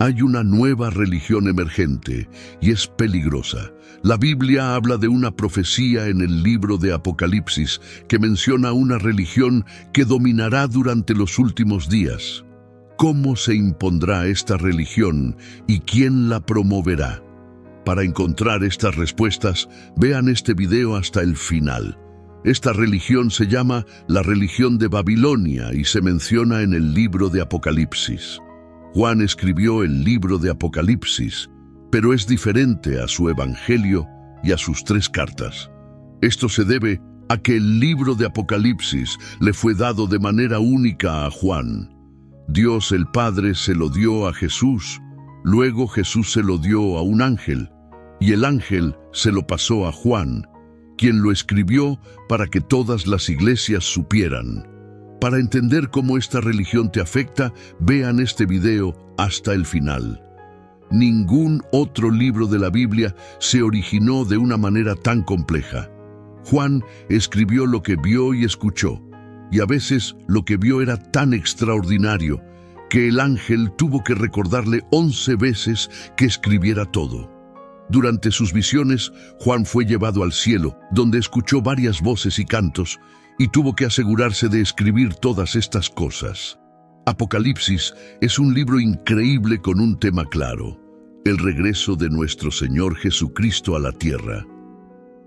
Hay una nueva religión emergente y es peligrosa. La Biblia habla de una profecía en el libro de Apocalipsis que menciona una religión que dominará durante los últimos días. ¿Cómo se impondrá esta religión y quién la promoverá? Para encontrar estas respuestas, vean este video hasta el final. Esta religión se llama la religión de Babilonia y se menciona en el libro de Apocalipsis. Juan escribió el libro de Apocalipsis, pero es diferente a su evangelio y a sus 3 cartas. Esto se debe a que el libro de Apocalipsis le fue dado de manera única a Juan. Dios el Padre se lo dio a Jesús, luego Jesús se lo dio a un ángel, y el ángel se lo pasó a Juan, quien lo escribió para que todas las iglesias supieran. Para entender cómo esta religión te afecta, vean este video hasta el final. Ningún otro libro de la Biblia se originó de una manera tan compleja. Juan escribió lo que vio y escuchó, y a veces lo que vio era tan extraordinario que el ángel tuvo que recordarle 11 veces que escribiera todo. Durante sus visiones, Juan fue llevado al cielo, donde escuchó varias voces y cantos, y tuvo que asegurarse de escribir todas estas cosas. Apocalipsis es un libro increíble con un tema claro: el regreso de nuestro Señor Jesucristo a la tierra.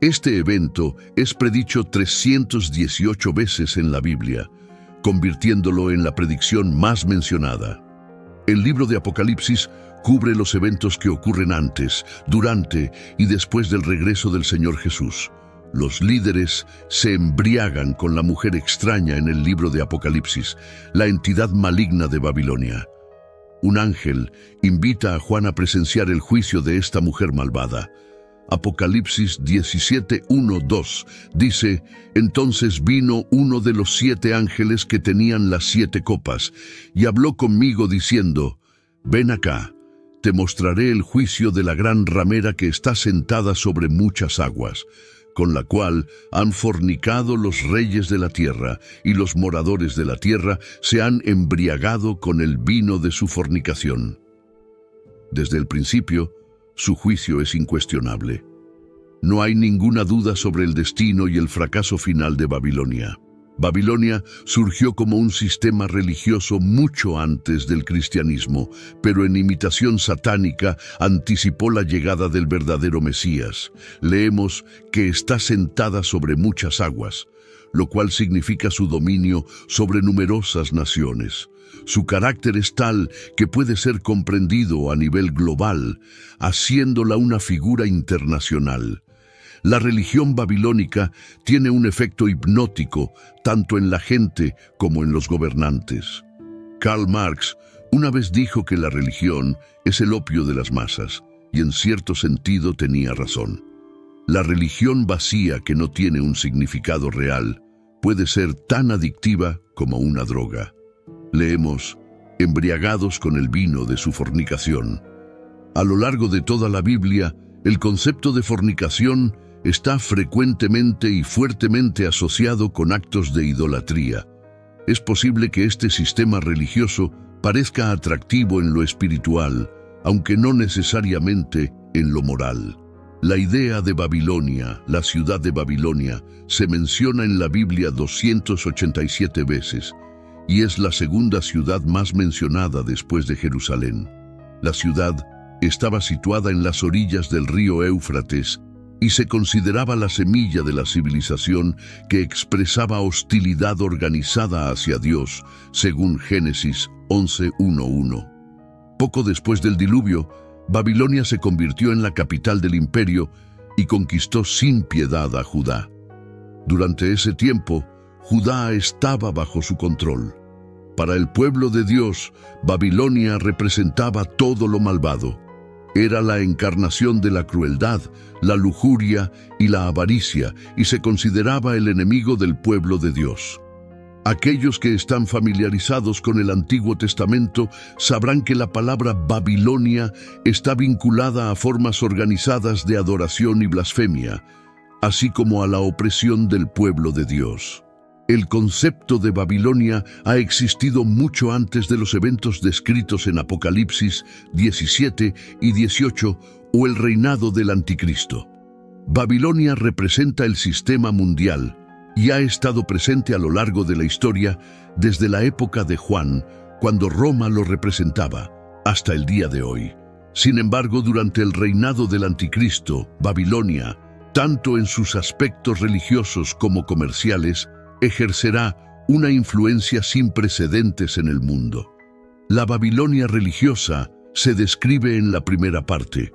Este evento es predicho 318 veces en la Biblia, convirtiéndolo en la predicción más mencionada. El libro de Apocalipsis cubre los eventos que ocurren antes, durante y después del regreso del Señor Jesús. Los líderes se embriagan con la mujer extraña en el libro de Apocalipsis, la entidad maligna de Babilonia. Un ángel invita a Juan a presenciar el juicio de esta mujer malvada. Apocalipsis 17:1-2 dice: «Entonces vino uno de los 7 ángeles que tenían las 7 copas, y habló conmigo diciendo: Ven acá, te mostraré el juicio de la gran ramera que está sentada sobre muchas aguas, con la cual han fornicado los reyes de la tierra, y los moradores de la tierra se han embriagado con el vino de su fornicación». Desde el principio, su juicio es incuestionable. No hay ninguna duda sobre el destino y el fracaso final de Babilonia. Babilonia surgió como un sistema religioso mucho antes del cristianismo, pero en imitación satánica anticipó la llegada del verdadero Mesías. Leemos que está sentada sobre muchas aguas, lo cual significa su dominio sobre numerosas naciones. Su carácter es tal que puede ser comprendido a nivel global, haciéndola una figura internacional. La religión babilónica tiene un efecto hipnótico tanto en la gente como en los gobernantes. Karl Marx una vez dijo que la religión es el opio de las masas, y en cierto sentido tenía razón. La religión vacía que no tiene un significado real puede ser tan adictiva como una droga. Leemos: embriagados con el vino de su fornicación. A lo largo de toda la Biblia, el concepto de fornicación está frecuentemente y fuertemente asociado con actos de idolatría. Es posible que este sistema religioso parezca atractivo en lo espiritual, aunque no necesariamente en lo moral. La idea de Babilonia, la ciudad de Babilonia, se menciona en la Biblia 287 veces, y es la segunda ciudad más mencionada después de Jerusalén. La ciudad estaba situada en las orillas del río Éufrates y se consideraba la semilla de la civilización que expresaba hostilidad organizada hacia Dios, según Génesis 11:1-1. Poco después del diluvio, Babilonia se convirtió en la capital del imperio y conquistó sin piedad a Judá. Durante ese tiempo, Judá estaba bajo su control. Para el pueblo de Dios, Babilonia representaba todo lo malvado. Era la encarnación de la crueldad, la lujuria y la avaricia, y se consideraba el enemigo del pueblo de Dios. Aquellos que están familiarizados con el Antiguo Testamento sabrán que la palabra Babilonia está vinculada a formas organizadas de adoración y blasfemia, así como a la opresión del pueblo de Dios. El concepto de Babilonia ha existido mucho antes de los eventos descritos en Apocalipsis 17 y 18 o el reinado del Anticristo. Babilonia representa el sistema mundial y ha estado presente a lo largo de la historia desde la época de Juan, cuando Roma lo representaba, hasta el día de hoy. Sin embargo, durante el reinado del Anticristo, Babilonia, tanto en sus aspectos religiosos como comerciales, ejercerá una influencia sin precedentes en el mundo. La Babilonia religiosa se describe en la primera parte.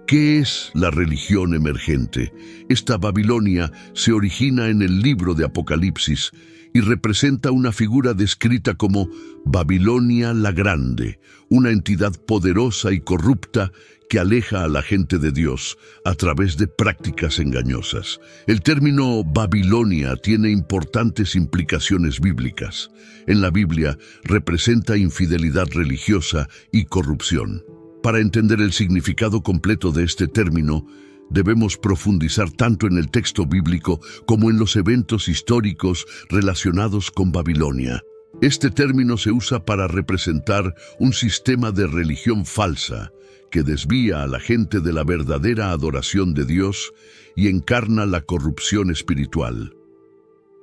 ¿Qué es la religión emergente? Esta Babilonia se origina en el libro de Apocalipsis y representa una figura descrita como Babilonia la Grande, una entidad poderosa y corrupta que aleja a la gente de Dios a través de prácticas engañosas. El término Babilonia tiene importantes implicaciones bíblicas. En la Biblia representa infidelidad religiosa y corrupción. Para entender el significado completo de este término, debemos profundizar tanto en el texto bíblico como en los eventos históricos relacionados con Babilonia. Este término se usa para representar un sistema de religión falsa que desvía a la gente de la verdadera adoración de Dios y encarna la corrupción espiritual,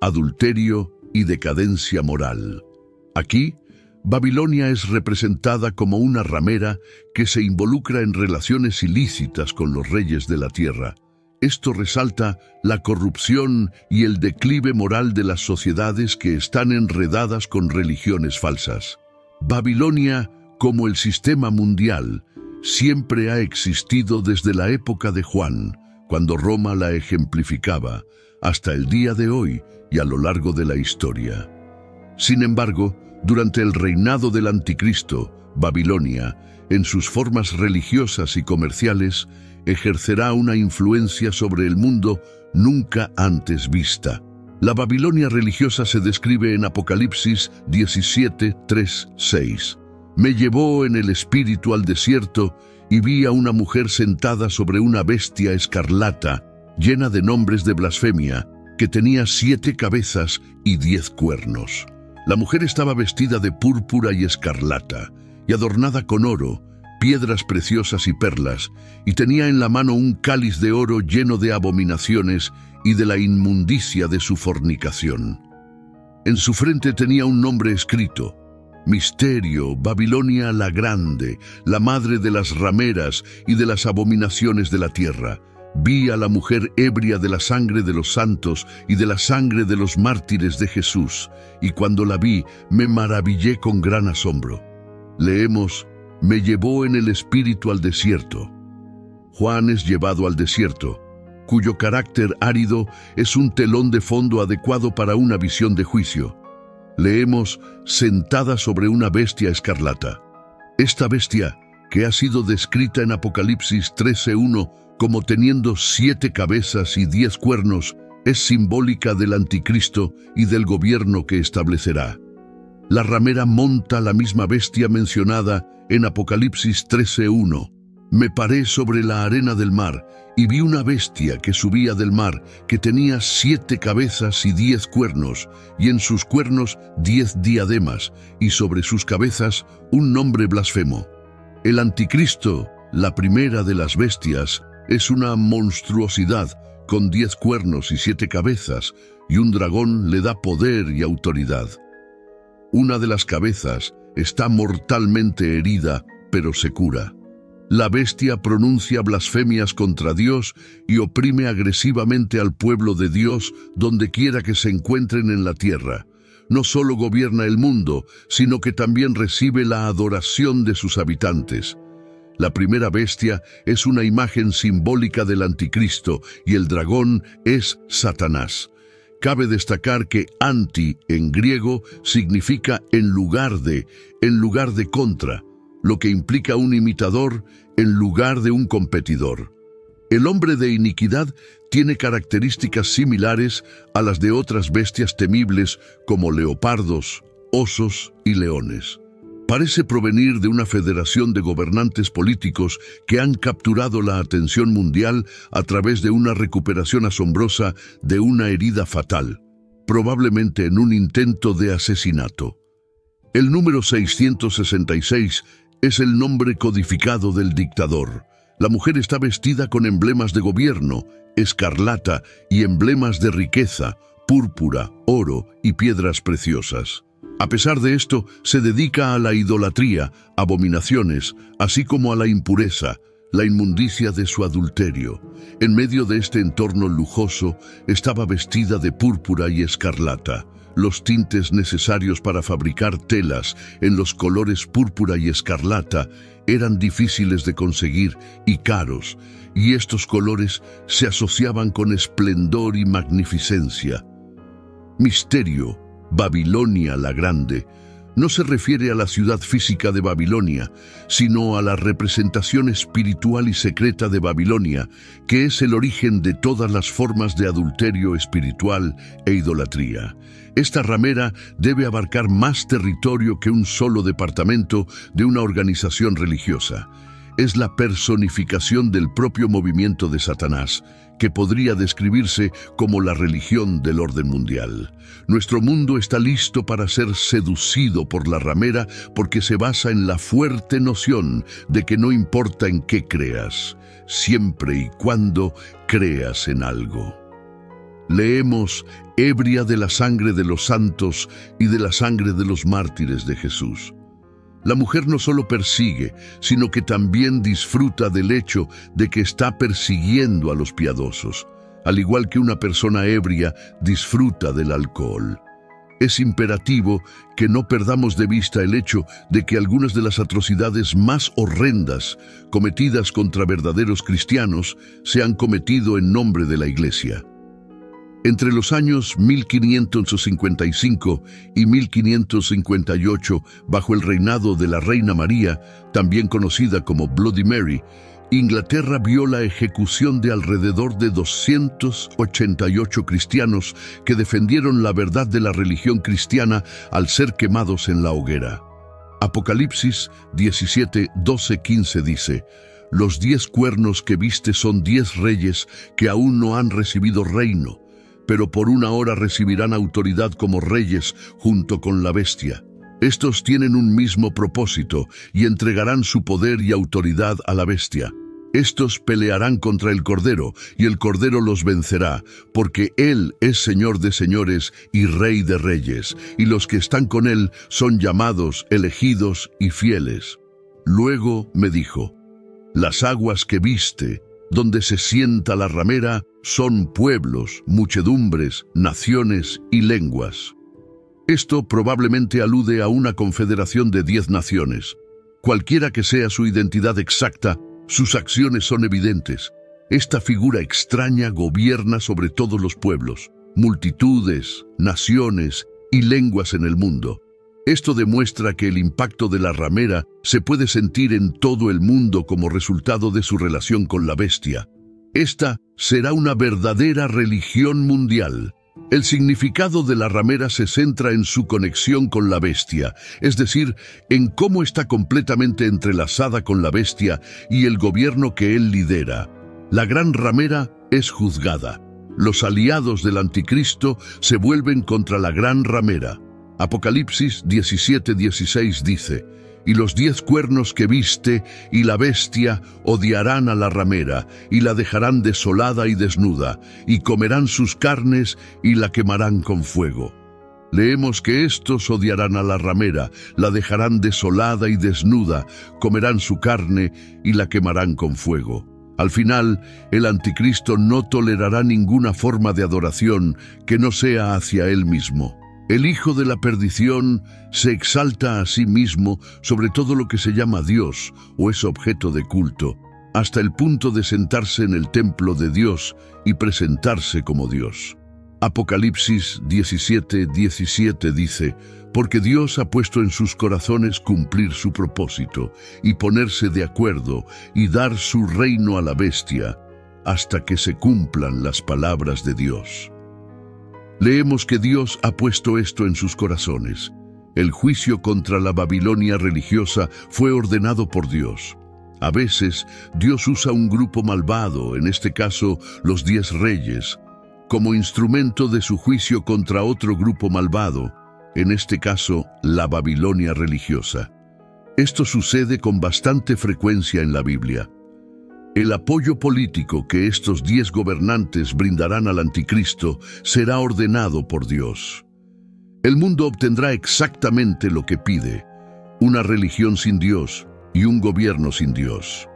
adulterio y decadencia moral. Aquí, Babilonia es representada como una ramera que se involucra en relaciones ilícitas con los reyes de la tierra. Esto resalta la corrupción y el declive moral de las sociedades que están enredadas con religiones falsas. Babilonia, como el sistema mundial, siempre ha existido desde la época de Juan, cuando Roma la ejemplificaba, hasta el día de hoy y a lo largo de la historia. Sin embargo, durante el reinado del Anticristo, Babilonia, en sus formas religiosas y comerciales, ejercerá una influencia sobre el mundo nunca antes vista. La Babilonia religiosa se describe en Apocalipsis 17, 3, 6. Me llevó en el espíritu al desierto y vi a una mujer sentada sobre una bestia escarlata, llena de nombres de blasfemia, que tenía 7 cabezas y 10 cuernos. La mujer estaba vestida de púrpura y escarlata, y adornada con oro, piedras preciosas y perlas, y tenía en la mano un cáliz de oro lleno de abominaciones y de la inmundicia de su fornicación. En su frente tenía un nombre escrito: Misterio, Babilonia la Grande, la madre de las rameras y de las abominaciones de la tierra. Vi a la mujer ebria de la sangre de los santos y de la sangre de los mártires de Jesús, y cuando la vi, me maravillé con gran asombro. Leemos: me llevó en el espíritu al desierto. Juan es llevado al desierto, cuyo carácter árido es un telón de fondo adecuado para una visión de juicio. Leemos: sentada sobre una bestia escarlata. Esta bestia, que ha sido descrita en Apocalipsis 13:1 como teniendo 7 cabezas y 10 cuernos, es simbólica del Anticristo y del gobierno que establecerá. La ramera monta la misma bestia mencionada en Apocalipsis 13:1. Me paré sobre la arena del mar y vi una bestia que subía del mar, que tenía 7 cabezas y 10 cuernos, y en sus cuernos 10 diademas, y sobre sus cabezas un nombre blasfemo. El Anticristo, la primera de las bestias, es una monstruosidad con 10 cuernos y 7 cabezas, y un dragón le da poder y autoridad. Una de las cabezas está mortalmente herida, pero se cura. La bestia pronuncia blasfemias contra Dios y oprime agresivamente al pueblo de Dios donde quiera que se encuentren en la tierra. No solo gobierna el mundo, sino que también recibe la adoración de sus habitantes. La primera bestia es una imagen simbólica del Anticristo y el dragón es Satanás. Cabe destacar que anti en griego significa en lugar de contra, lo que implica un imitador en lugar de un competidor. El hombre de iniquidad tiene características similares a las de otras bestias temibles como leopardos, osos y leones. Parece provenir de una federación de gobernantes políticos que han capturado la atención mundial a través de una recuperación asombrosa de una herida fatal. probablemente en un intento de asesinato. El número 666 es el nombre codificado del dictador. La mujer está vestida con emblemas de gobierno, escarlata y emblemas de riqueza, púrpura, oro y piedras preciosas. A pesar de esto, se dedica a la idolatría, abominaciones, así como a la impureza, la inmundicia de su adulterio. En medio de este entorno lujoso, estaba vestida de púrpura y escarlata. Los tintes necesarios para fabricar telas en los colores púrpura y escarlata eran difíciles de conseguir y caros, y estos colores se asociaban con esplendor y magnificencia. Misterio, Babilonia la Grande, no se refiere a la ciudad física de Babilonia, sino a la representación espiritual y secreta de Babilonia, que es el origen de todas las formas de adulterio espiritual e idolatría. Esta ramera debe abarcar más territorio que un solo departamento de una organización religiosa. Es la personificación del propio movimiento de Satanás, que podría describirse como la religión del orden mundial. Nuestro mundo está listo para ser seducido por la ramera porque se basa en la fuerte noción de que no importa en qué creas, siempre y cuando creas en algo. Leemos, ebria de la sangre de los santos y de la sangre de los mártires de Jesús. La mujer no solo persigue, sino que también disfruta del hecho de que está persiguiendo a los piadosos, al igual que una persona ebria disfruta del alcohol. Es imperativo que no perdamos de vista el hecho de que algunas de las atrocidades más horrendas cometidas contra verdaderos cristianos se han cometido en nombre de la Iglesia. Entre los años 1555 y 1558, bajo el reinado de la Reina María, también conocida como Bloody Mary, Inglaterra vio la ejecución de alrededor de 288 cristianos que defendieron la verdad de la religión cristiana al ser quemados en la hoguera. Apocalipsis 17, 12, 15 dice: «Los 10 cuernos que viste son 10 reyes que aún no han recibido reino, pero por una hora recibirán autoridad como reyes junto con la bestia. Estos tienen un mismo propósito y entregarán su poder y autoridad a la bestia. Estos pelearán contra el Cordero y el Cordero los vencerá, porque Él es Señor de señores y Rey de reyes, y los que están con Él son llamados, elegidos y fieles». Luego me dijo: «Las aguas que viste, donde se sienta la ramera, son pueblos, muchedumbres, naciones y lenguas». Esto probablemente alude a una confederación de 10 naciones. Cualquiera que sea su identidad exacta, sus acciones son evidentes. Esta figura extraña gobierna sobre todos los pueblos, multitudes, naciones y lenguas en el mundo. Esto demuestra que el impacto de la ramera se puede sentir en todo el mundo como resultado de su relación con la bestia. Esta será una verdadera religión mundial. El significado de la ramera se centra en su conexión con la bestia, es decir, en cómo está completamente entrelazada con la bestia y el gobierno que él lidera. La gran ramera es juzgada. Los aliados del anticristo se vuelven contra la gran ramera. Apocalipsis 17:16 dice: «Y los 10 cuernos que viste y la bestia odiarán a la ramera, y la dejarán desolada y desnuda, y comerán sus carnes y la quemarán con fuego». Leemos que estos odiarán a la ramera, la dejarán desolada y desnuda, comerán su carne y la quemarán con fuego. Al final, el anticristo no tolerará ninguna forma de adoración que no sea hacia él mismo. El hijo de la perdición se exalta a sí mismo sobre todo lo que se llama Dios o es objeto de culto, hasta el punto de sentarse en el templo de Dios y presentarse como Dios. Apocalipsis 17:17 dice: «Porque Dios ha puesto en sus corazones cumplir su propósito y ponerse de acuerdo y dar su reino a la bestia hasta que se cumplan las palabras de Dios». Leemos que Dios ha puesto esto en sus corazones. El juicio contra la Babilonia religiosa fue ordenado por Dios. A veces, Dios usa un grupo malvado, en este caso, los 10 reyes. como instrumento de su juicio contra otro grupo malvado, en este caso, la Babilonia religiosa. Esto sucede con bastante frecuencia en la Biblia. El apoyo político que estos 10 gobernantes brindarán al anticristo será ordenado por Dios. El mundo obtendrá exactamente lo que pide: una religión sin Dios y un gobierno sin Dios.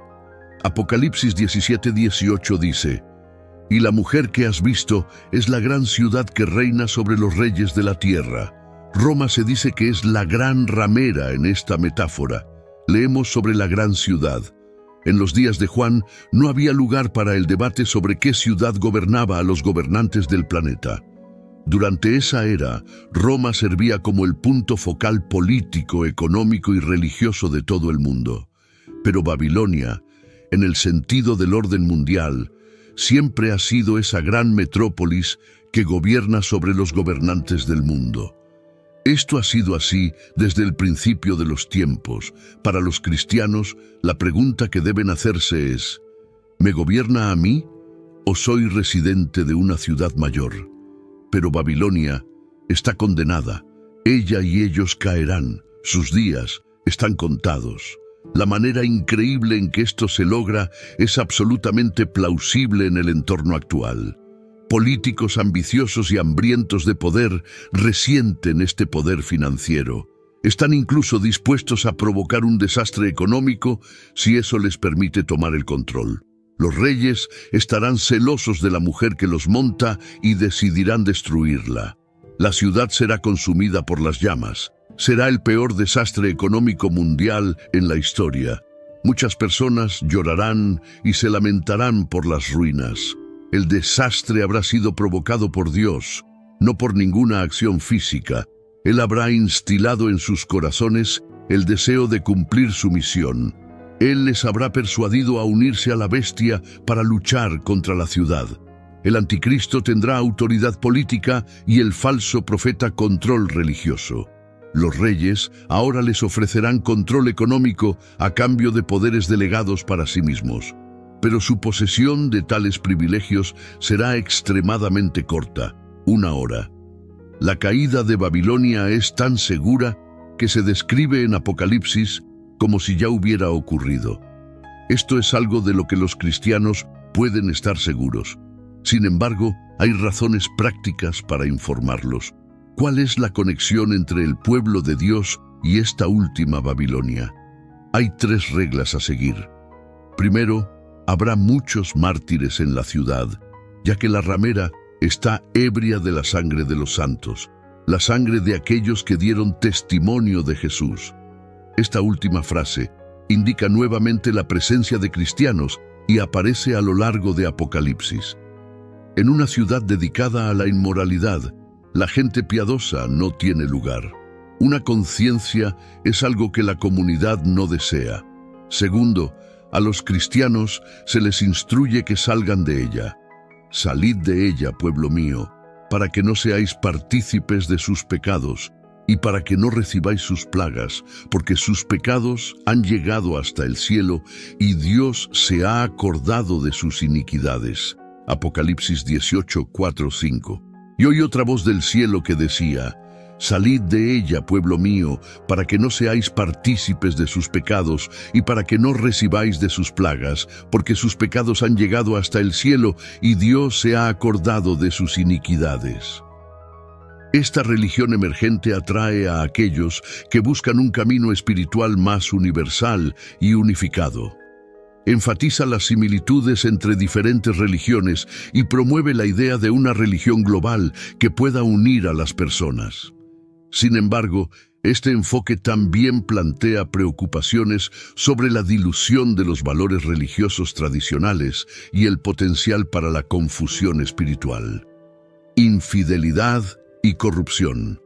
Apocalipsis 17:18 dice: «Y la mujer que has visto es la gran ciudad que reina sobre los reyes de la tierra». Roma se dice que es la gran ramera en esta metáfora. Leemos sobre la gran ciudad. En los días de Juan no había lugar para el debate sobre qué ciudad gobernaba a los gobernantes del planeta. Durante esa era, Roma servía como el punto focal político, económico y religioso de todo el mundo. Pero Babilonia, en el sentido del orden mundial, siempre ha sido esa gran metrópolis que gobierna sobre los gobernantes del mundo. Esto ha sido así desde el principio de los tiempos. Para los cristianos, la pregunta que deben hacerse es: ¿me gobierna a mí o soy residente de una ciudad mayor? Pero Babilonia está condenada. Ella y ellos caerán. Sus días están contados. La manera increíble en que esto se logra es absolutamente plausible en el entorno actual. Políticos ambiciosos y hambrientos de poder resienten este poder financiero. Están incluso dispuestos a provocar un desastre económico si eso les permite tomar el control. Los reyes estarán celosos de la mujer que los monta y decidirán destruirla. La ciudad será consumida por las llamas. Será el peor desastre económico mundial en la historia. Muchas personas llorarán y se lamentarán por las ruinas. El desastre habrá sido provocado por Dios, no por ninguna acción física. Él habrá instilado en sus corazones el deseo de cumplir su misión. Él les habrá persuadido a unirse a la bestia para luchar contra la ciudad. El anticristo tendrá autoridad política y el falso profeta control religioso. Los reyes ahora les ofrecerán control económico a cambio de poderes delegados para sí mismos. Pero su posesión de tales privilegios será extremadamente corta, 1 hora. La caída de Babilonia es tan segura que se describe en Apocalipsis como si ya hubiera ocurrido. Esto es algo de lo que los cristianos pueden estar seguros. Sin embargo, hay razones prácticas para informarlos. ¿Cuál es la conexión entre el pueblo de Dios y esta última Babilonia? Hay 3 reglas a seguir. Primero, habrá muchos mártires en la ciudad, ya que la ramera está ebria de la sangre de los santos, la sangre de aquellos que dieron testimonio de Jesús. Esta última frase indica nuevamente la presencia de cristianos y aparece a lo largo de Apocalipsis. En una ciudad dedicada a la inmoralidad, la gente piadosa no tiene lugar. Una conciencia es algo que la comunidad no desea. Segundo, a los cristianos se les instruye que salgan de ella. Salid de ella, pueblo mío, para que no seáis partícipes de sus pecados y para que no recibáis sus plagas, porque sus pecados han llegado hasta el cielo y Dios se ha acordado de sus iniquidades. Apocalipsis 18, 4, 5. Y oí otra voz del cielo que decía: Salid de ella, pueblo mío, para que no seáis partícipes de sus pecados y para que no recibáis de sus plagas, porque sus pecados han llegado hasta el cielo y Dios se ha acordado de sus iniquidades. Esta religión emergente atrae a aquellos que buscan un camino espiritual más universal y unificado. Enfatiza las similitudes entre diferentes religiones y promueve la idea de una religión global que pueda unir a las personas. Sin embargo, este enfoque también plantea preocupaciones sobre la dilución de los valores religiosos tradicionales y el potencial para la confusión espiritual. Infidelidad y corrupción.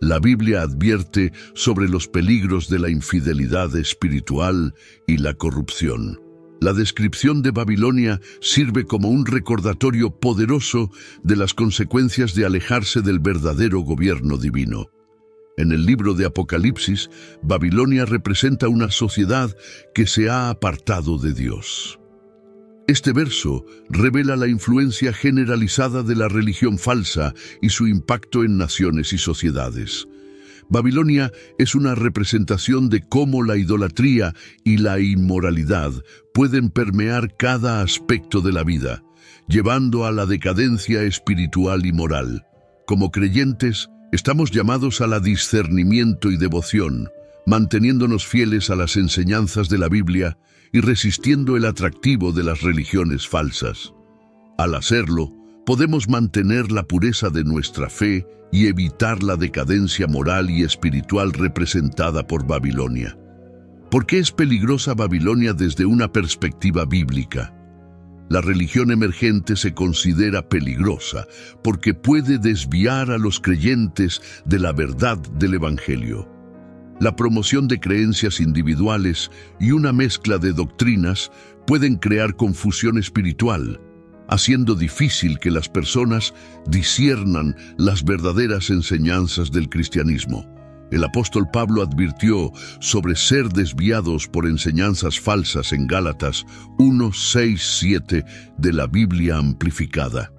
La Biblia advierte sobre los peligros de la infidelidad espiritual y la corrupción. La descripción de Babilonia sirve como un recordatorio poderoso de las consecuencias de alejarse del verdadero gobierno divino. En el libro de Apocalipsis, Babilonia representa una sociedad que se ha apartado de Dios. Este verso revela la influencia generalizada de la religión falsa y su impacto en naciones y sociedades. Babilonia es una representación de cómo la idolatría y la inmoralidad pueden permear cada aspecto de la vida, llevando a la decadencia espiritual y moral. Como creyentes, estamos llamados a la discernimiento y devoción, manteniéndonos fieles a las enseñanzas de la Biblia y resistiendo el atractivo de las religiones falsas. Al hacerlo, podemos mantener la pureza de nuestra fe y evitar la decadencia moral y espiritual representada por Babilonia. ¿Por qué es peligrosa Babilonia desde una perspectiva bíblica? La religión emergente se considera peligrosa porque puede desviar a los creyentes de la verdad del Evangelio. La promoción de creencias individuales y una mezcla de doctrinas pueden crear confusión espiritual, haciendo difícil que las personas disciernan las verdaderas enseñanzas del cristianismo. El apóstol Pablo advirtió sobre ser desviados por enseñanzas falsas en Gálatas 1:6-7 de la Biblia amplificada.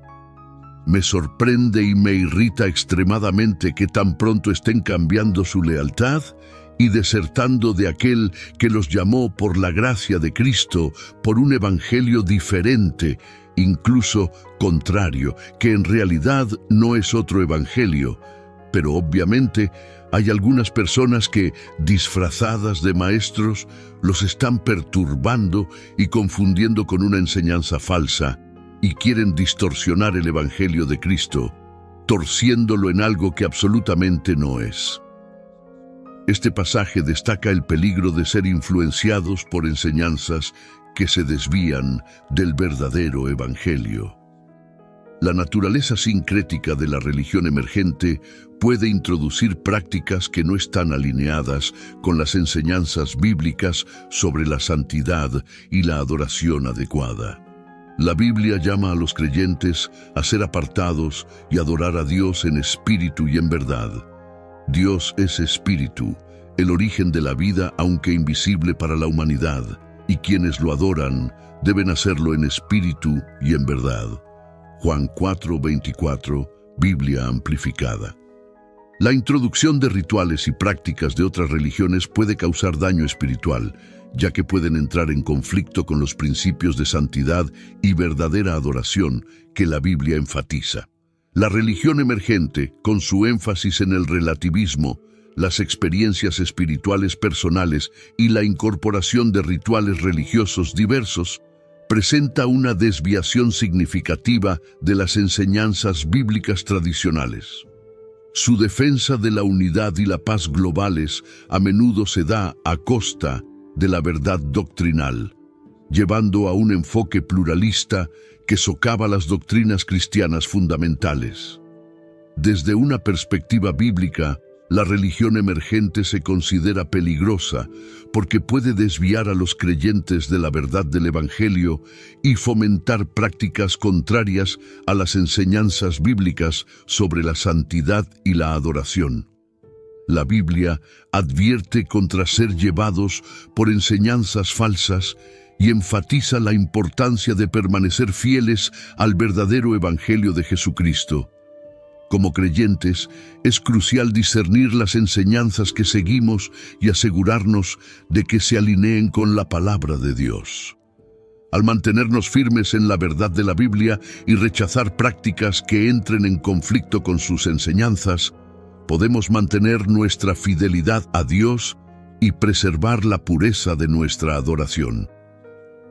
Me sorprende y me irrita extremadamente que tan pronto estén cambiando su lealtad y desertando de aquel que los llamó por la gracia de Cristo por un evangelio diferente, incluso contrario, que en realidad no es otro evangelio. Pero obviamente hay algunas personas que, disfrazadas de maestros, los están perturbando y confundiendo con una enseñanza falsa, y quieren distorsionar el Evangelio de Cristo, torciéndolo en algo que absolutamente no es. Este pasaje destaca el peligro de ser influenciados por enseñanzas que se desvían del verdadero Evangelio. La naturaleza sincrética de la religión emergente puede introducir prácticas que no están alineadas con las enseñanzas bíblicas sobre la santidad y la adoración adecuada. La Biblia llama a los creyentes a ser apartados y adorar a Dios en espíritu y en verdad. Dios es espíritu, el origen de la vida aunque invisible para la humanidad, y quienes lo adoran deben hacerlo en espíritu y en verdad. Juan 4:24, Biblia amplificada. La introducción de rituales y prácticas de otras religiones puede causar daño espiritual, ya que pueden entrar en conflicto con los principios de santidad y verdadera adoración que la Biblia enfatiza. La religión emergente, con su énfasis en el relativismo, las experiencias espirituales personales y la incorporación de rituales religiosos diversos, presenta una desviación significativa de las enseñanzas bíblicas tradicionales. Su defensa de la unidad y la paz globales a menudo se da a costa de la verdad doctrinal, llevando a un enfoque pluralista que socava las doctrinas cristianas fundamentales. Desde una perspectiva bíblica, la religión emergente se considera peligrosa porque puede desviar a los creyentes de la verdad del Evangelio y fomentar prácticas contrarias a las enseñanzas bíblicas sobre la santidad y la adoración. La Biblia advierte contra ser llevados por enseñanzas falsas y enfatiza la importancia de permanecer fieles al verdadero Evangelio de Jesucristo. Como creyentes, es crucial discernir las enseñanzas que seguimos y asegurarnos de que se alineen con la palabra de Dios. Al mantenernos firmes en la verdad de la Biblia y rechazar prácticas que entren en conflicto con sus enseñanzas, podemos mantener nuestra fidelidad a Dios y preservar la pureza de nuestra adoración.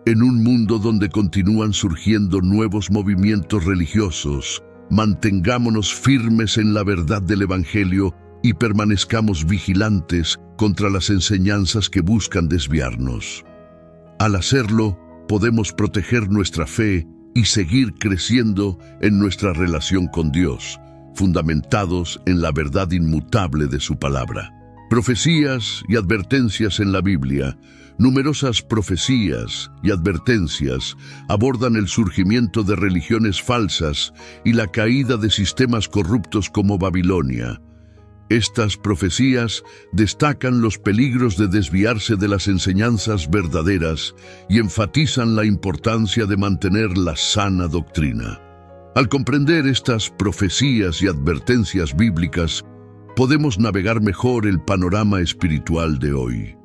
En un mundo donde continúan surgiendo nuevos movimientos religiosos, mantengámonos firmes en la verdad del Evangelio y permanezcamos vigilantes contra las enseñanzas que buscan desviarnos. Al hacerlo, podemos proteger nuestra fe y seguir creciendo en nuestra relación con Dios, fundamentados en la verdad inmutable de su palabra. Profecías y advertencias en la Biblia. Numerosas profecías y advertencias abordan el surgimiento de religiones falsas y la caída de sistemas corruptos como Babilonia. Estas profecías destacan los peligros de desviarse de las enseñanzas verdaderas y enfatizan la importancia de mantener la sana doctrina. Al comprender estas profecías y advertencias bíblicas, podemos navegar mejor el panorama espiritual de hoy.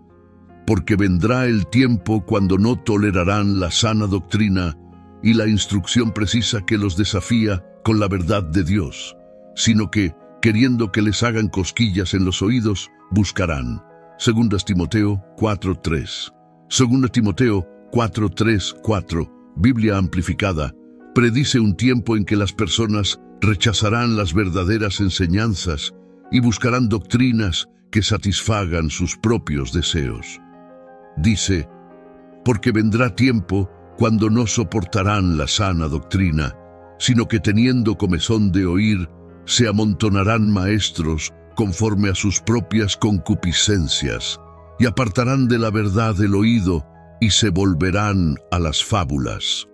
Porque vendrá el tiempo cuando no tolerarán la sana doctrina y la instrucción precisa que los desafía con la verdad de Dios, sino que, queriendo que les hagan cosquillas en los oídos, buscarán. 2 Timoteo 4:3. 2 Timoteo 4:3-4, Biblia amplificada, predice un tiempo en que las personas rechazarán las verdaderas enseñanzas y buscarán doctrinas que satisfagan sus propios deseos. Dice, porque vendrá tiempo cuando no soportarán la sana doctrina, sino que teniendo comezón de oír, se amontonarán maestros conforme a sus propias concupiscencias, y apartarán de la verdad el oído, y se volverán a las fábulas.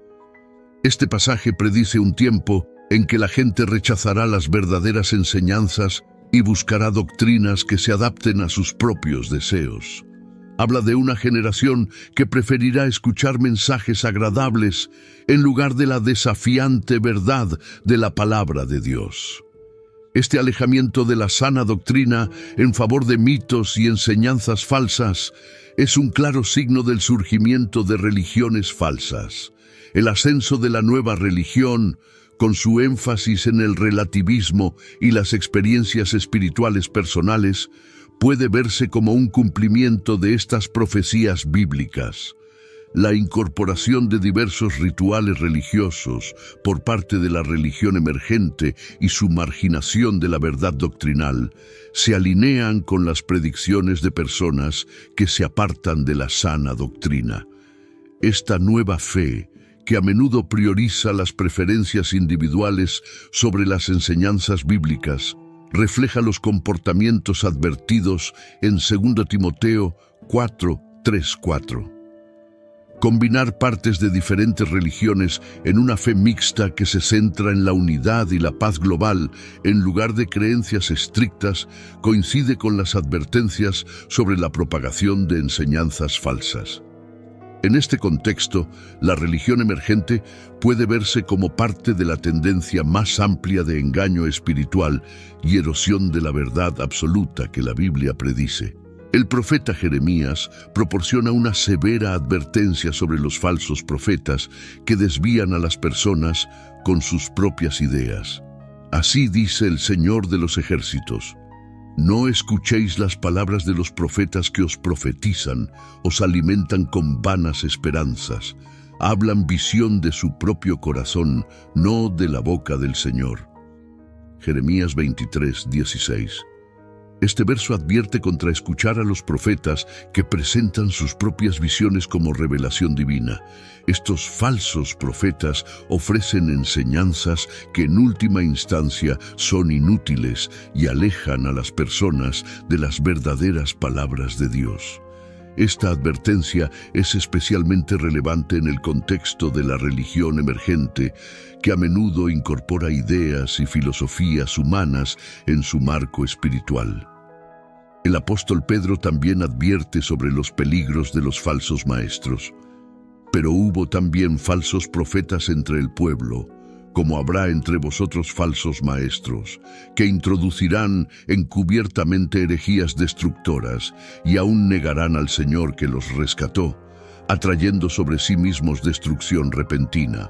Este pasaje predice un tiempo en que la gente rechazará las verdaderas enseñanzas y buscará doctrinas que se adapten a sus propios deseos. Habla de una generación que preferirá escuchar mensajes agradables en lugar de la desafiante verdad de la palabra de Dios. Este alejamiento de la sana doctrina en favor de mitos y enseñanzas falsas es un claro signo del surgimiento de religiones falsas. El ascenso de la nueva religión, con su énfasis en el relativismo y las experiencias espirituales personales, puede verse como un cumplimiento de estas profecías bíblicas. La incorporación de diversos rituales religiosos por parte de la religión emergente y su marginación de la verdad doctrinal se alinean con las predicciones de personas que se apartan de la sana doctrina. Esta nueva fe, que a menudo prioriza las preferencias individuales sobre las enseñanzas bíblicas, refleja los comportamientos advertidos en 2 Timoteo 4:3-4. Combinar partes de diferentes religiones en una fe mixta que se centra en la unidad y la paz global en lugar de creencias estrictas coincide con las advertencias sobre la propagación de enseñanzas falsas. En este contexto, la religión emergente puede verse como parte de la tendencia más amplia de engaño espiritual y erosión de la verdad absoluta que la Biblia predice. El profeta Jeremías proporciona una severa advertencia sobre los falsos profetas que desvían a las personas con sus propias ideas. Así dice el Señor de los ejércitos: no escuchéis las palabras de los profetas que os profetizan, os alimentan con vanas esperanzas, hablan visión de su propio corazón, no de la boca del Señor. Jeremías 23:16. Este verso advierte contra escuchar a los profetas que presentan sus propias visiones como revelación divina. Estos falsos profetas ofrecen enseñanzas que en última instancia son inútiles y alejan a las personas de las verdaderas palabras de Dios. Esta advertencia es especialmente relevante en el contexto de la religión emergente, que a menudo incorpora ideas y filosofías humanas en su marco espiritual. El apóstol Pedro también advierte sobre los peligros de los falsos maestros. Pero hubo también falsos profetas entre el pueblo, como habrá entre vosotros falsos maestros, que introducirán encubiertamente herejías destructoras y aún negarán al Señor que los rescató, atrayendo sobre sí mismos destrucción repentina.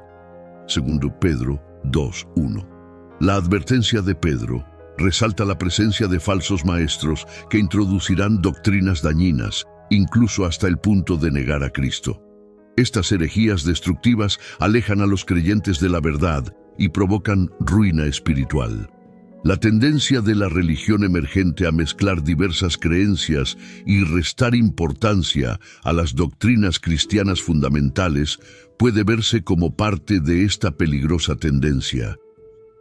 2 Pedro 2:1. La advertencia de Pedro resalta la presencia de falsos maestros que introducirán doctrinas dañinas, incluso hasta el punto de negar a Cristo. Estas herejías destructivas alejan a los creyentes de la verdad y provocan ruina espiritual. La tendencia de la religión emergente a mezclar diversas creencias y restar importancia a las doctrinas cristianas fundamentales puede verse como parte de esta peligrosa tendencia.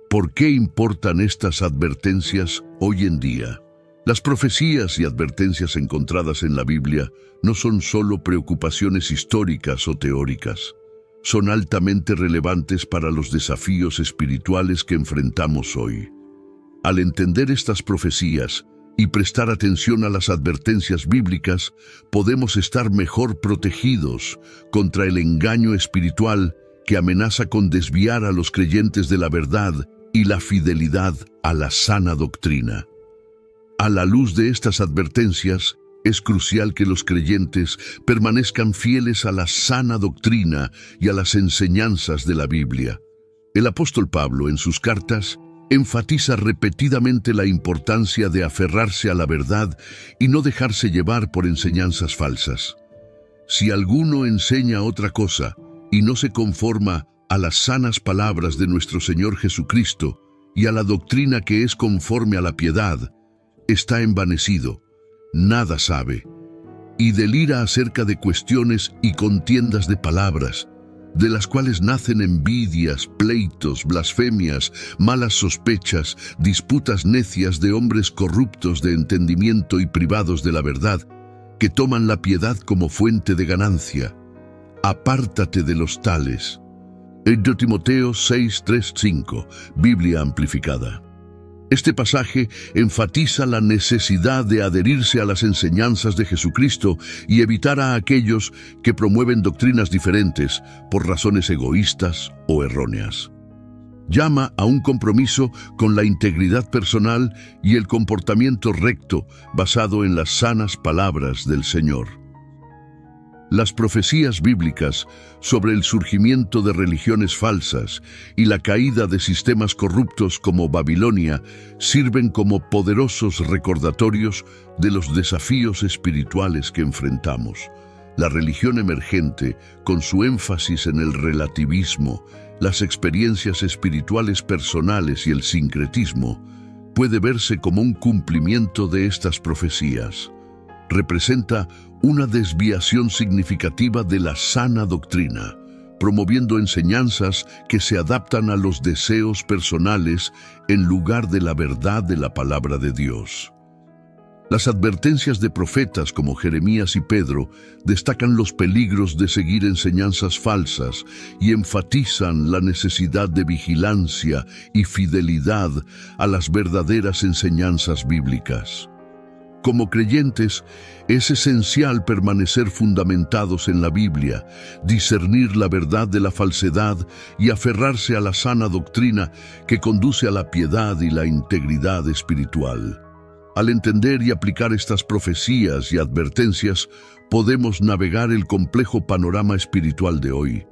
¿Por qué importan estas advertencias hoy en día? Las profecías y advertencias encontradas en la Biblia no son solo preocupaciones históricas o teóricas. Son altamente relevantes para los desafíos espirituales que enfrentamos hoy. Al entender estas profecías y prestar atención a las advertencias bíblicas, podemos estar mejor protegidos contra el engaño espiritual que amenaza con desviar a los creyentes de la verdad y la fidelidad a la sana doctrina. A la luz de estas advertencias, es crucial que los creyentes permanezcan fieles a la sana doctrina y a las enseñanzas de la Biblia. El apóstol Pablo, en sus cartas, enfatiza repetidamente la importancia de aferrarse a la verdad y no dejarse llevar por enseñanzas falsas. Si alguno enseña otra cosa y no se conforma a las sanas palabras de nuestro Señor Jesucristo y a la doctrina que es conforme a la piedad, está envanecido, nada sabe, y delira acerca de cuestiones y contiendas de palabras, de las cuales nacen envidias, pleitos, blasfemias, malas sospechas, disputas necias de hombres corruptos de entendimiento y privados de la verdad, que toman la piedad como fuente de ganancia. Apártate de los tales. En Timoteo 6:3-5, Biblia amplificada. Este pasaje enfatiza la necesidad de adherirse a las enseñanzas de Jesucristo y evitar a aquellos que promueven doctrinas diferentes por razones egoístas o erróneas. Llama a un compromiso con la integridad personal y el comportamiento recto basado en las sanas palabras del Señor. Las profecías bíblicas sobre el surgimiento de religiones falsas y la caída de sistemas corruptos como Babilonia sirven como poderosos recordatorios de los desafíos espirituales que enfrentamos. La religión emergente, con su énfasis en el relativismo, las experiencias espirituales personales y el sincretismo, puede verse como un cumplimiento de estas profecías. Representa una desviación significativa de la sana doctrina, promoviendo enseñanzas que se adaptan a los deseos personales en lugar de la verdad de la palabra de Dios. Las advertencias de profetas como Jeremías y Pedro destacan los peligros de seguir enseñanzas falsas y enfatizan la necesidad de vigilancia y fidelidad a las verdaderas enseñanzas bíblicas. Como creyentes, es esencial permanecer fundamentados en la Biblia, discernir la verdad de la falsedad y aferrarse a la sana doctrina que conduce a la piedad y la integridad espiritual. Al entender y aplicar estas profecías y advertencias, podemos navegar el complejo panorama espiritual de hoy,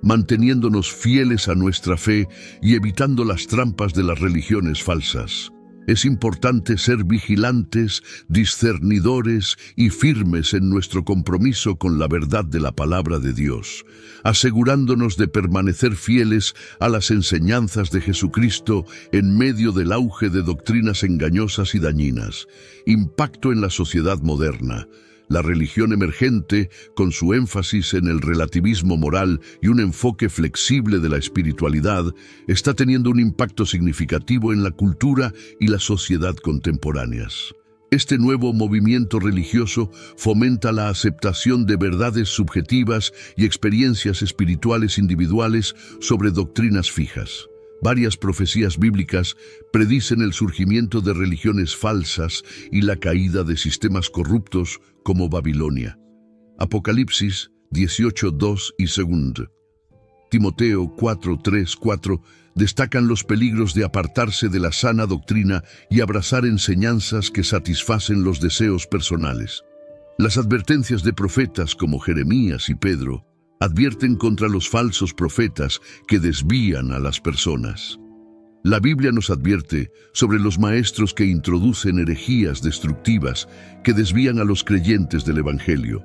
manteniéndonos fieles a nuestra fe y evitando las trampas de las religiones falsas. Es importante ser vigilantes, discernidores y firmes en nuestro compromiso con la verdad de la palabra de Dios, asegurándonos de permanecer fieles a las enseñanzas de Jesucristo en medio del auge de doctrinas engañosas y dañinas. Impacto en la sociedad moderna. La religión emergente, con su énfasis en el relativismo moral y un enfoque flexible de la espiritualidad, está teniendo un impacto significativo en la cultura y la sociedad contemporáneas. Este nuevo movimiento religioso fomenta la aceptación de verdades subjetivas y experiencias espirituales individuales sobre doctrinas fijas. Varias profecías bíblicas predicen el surgimiento de religiones falsas y la caída de sistemas corruptos como Babilonia. Apocalipsis 18:2 y 2. Timoteo 4:3-4 destacan los peligros de apartarse de la sana doctrina y abrazar enseñanzas que satisfacen los deseos personales. Las advertencias de profetas como Jeremías y Pedro advierten contra los falsos profetas que desvían a las personas. La Biblia nos advierte sobre los maestros que introducen herejías destructivas que desvían a los creyentes del Evangelio.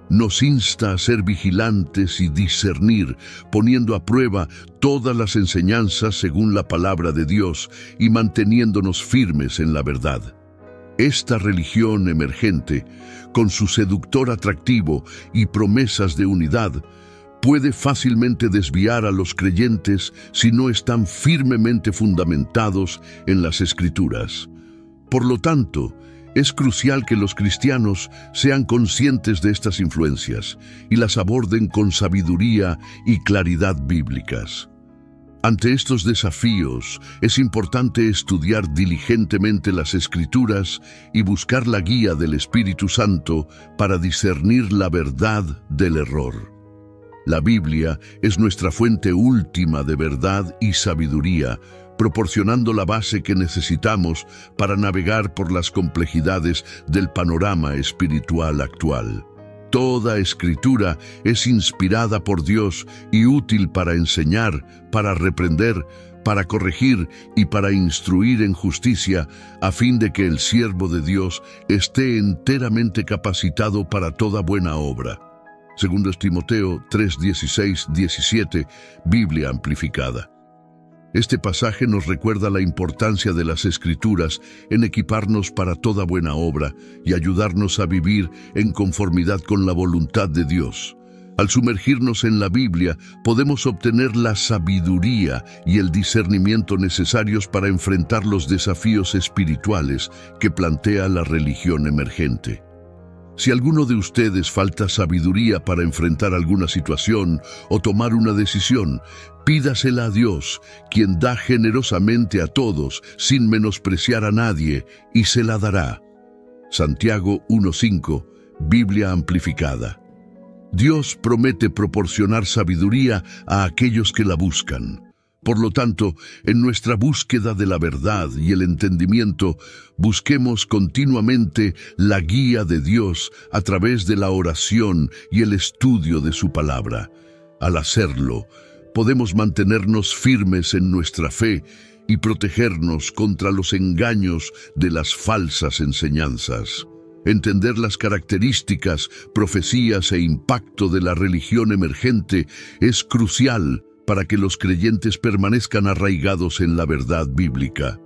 Nos insta a ser vigilantes y discernir, poniendo a prueba todas las enseñanzas según la palabra de Dios y manteniéndonos firmes en la verdad. Esta religión emergente, con su seductor atractivo y promesas de unidad, puede fácilmente desviar a los creyentes si no están firmemente fundamentados en las Escrituras. Por lo tanto, es crucial que los cristianos sean conscientes de estas influencias y las aborden con sabiduría y claridad bíblicas. Ante estos desafíos, es importante estudiar diligentemente las Escrituras y buscar la guía del Espíritu Santo para discernir la verdad del error. La Biblia es nuestra fuente última de verdad y sabiduría, proporcionando la base que necesitamos para navegar por las complejidades del panorama espiritual actual. Toda Escritura es inspirada por Dios y útil para enseñar, para reprender, para corregir y para instruir en justicia, a fin de que el siervo de Dios esté enteramente capacitado para toda buena obra. 2 Timoteo 3:16-17, Biblia amplificada. Este pasaje nos recuerda la importancia de las Escrituras en equiparnos para toda buena obra y ayudarnos a vivir en conformidad con la voluntad de Dios. Al sumergirnos en la Biblia, podemos obtener la sabiduría y el discernimiento necesarios para enfrentar los desafíos espirituales que plantea la religión emergente. Si a alguno de ustedes falta sabiduría para enfrentar alguna situación o tomar una decisión, pídasela a Dios, quien da generosamente a todos, sin menospreciar a nadie, y se la dará. Santiago 1:5, Biblia amplificada. Dios promete proporcionar sabiduría a aquellos que la buscan. Por lo tanto, en nuestra búsqueda de la verdad y el entendimiento, busquemos continuamente la guía de Dios a través de la oración y el estudio de su palabra. Al hacerlo, podemos mantenernos firmes en nuestra fe y protegernos contra los engaños de las falsas enseñanzas. Entender las características, profecías e impacto de la religión emergente es crucial para que los creyentes permanezcan arraigados en la verdad bíblica.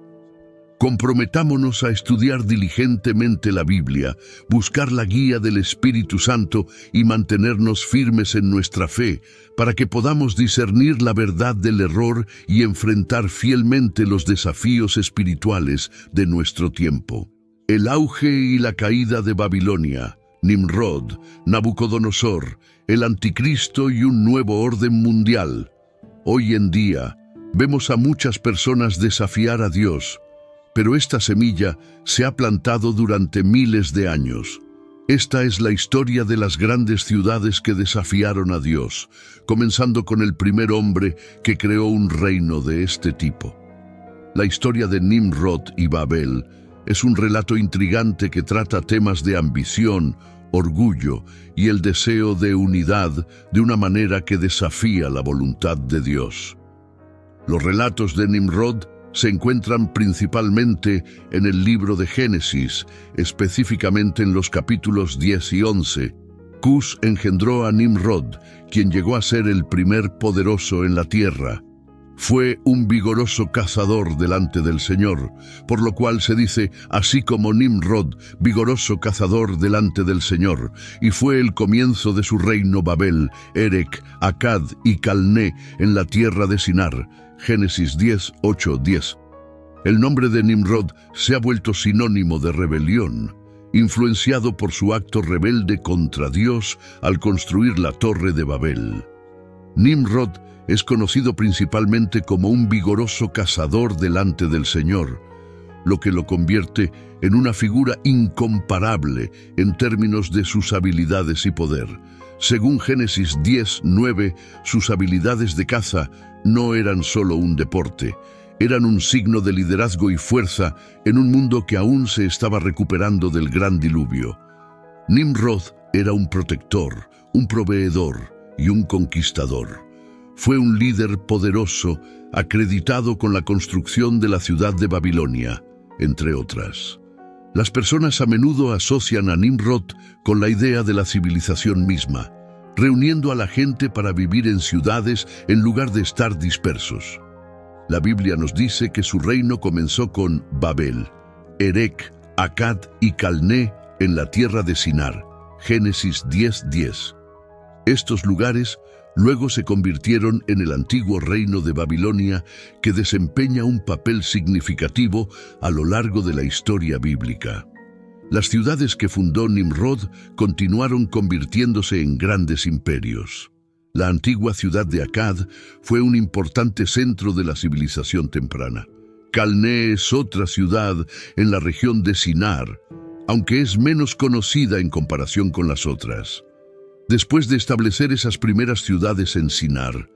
Comprometámonos a estudiar diligentemente la Biblia, buscar la guía del Espíritu Santo y mantenernos firmes en nuestra fe, para que podamos discernir la verdad del error y enfrentar fielmente los desafíos espirituales de nuestro tiempo. El auge y la caída de Babilonia, Nimrod, Nabucodonosor, el Anticristo y un nuevo orden mundial. Hoy en día, vemos a muchas personas desafiar a Dios, pero esta semilla se ha plantado durante miles de años. Esta es la historia de las grandes ciudades que desafiaron a Dios, comenzando con el primer hombre que creó un reino de este tipo. La historia de Nimrod y Babel es un relato intrigante que trata temas de ambición, orgullo y el deseo de unidad de una manera que desafía la voluntad de Dios. Los relatos de Nimrod se encuentran principalmente en el libro de Génesis, específicamente en los capítulos 10 y 11. Cus engendró a Nimrod, quien llegó a ser el primer poderoso en la tierra. Fue un vigoroso cazador delante del Señor, por lo cual se dice, así como Nimrod, vigoroso cazador delante del Señor, y fue el comienzo de su reino Babel, Erec, Acad y Calné en la tierra de Sinar. Génesis 10, 8, 10. El nombre de Nimrod se ha vuelto sinónimo de rebelión, influenciado por su acto rebelde contra Dios al construir la Torre de Babel. Nimrod es conocido principalmente como un vigoroso cazador delante del Señor, lo que lo convierte en una figura incomparable en términos de sus habilidades y poder. Según Génesis 10, 9, sus habilidades de caza no eran solo un deporte, eran un signo de liderazgo y fuerza en un mundo que aún se estaba recuperando del gran diluvio. Nimrod era un protector, un proveedor y un conquistador. Fue un líder poderoso, acreditado con la construcción de la ciudad de Babilonia, entre otras. Las personas a menudo asocian a Nimrod con la idea de la civilización misma, reuniendo a la gente para vivir en ciudades en lugar de estar dispersos. La Biblia nos dice que su reino comenzó con Babel, Erec, Acad y Calné en la tierra de Sinar. Génesis 10:10. Estos lugares luego se convirtieron en el antiguo reino de Babilonia, que desempeña un papel significativo a lo largo de la historia bíblica. Las ciudades que fundó Nimrod continuaron convirtiéndose en grandes imperios. La antigua ciudad de Akkad fue un importante centro de la civilización temprana. Calné es otra ciudad en la región de Sinar, aunque es menos conocida en comparación con las otras. Después de establecer esas primeras ciudades en Sinar,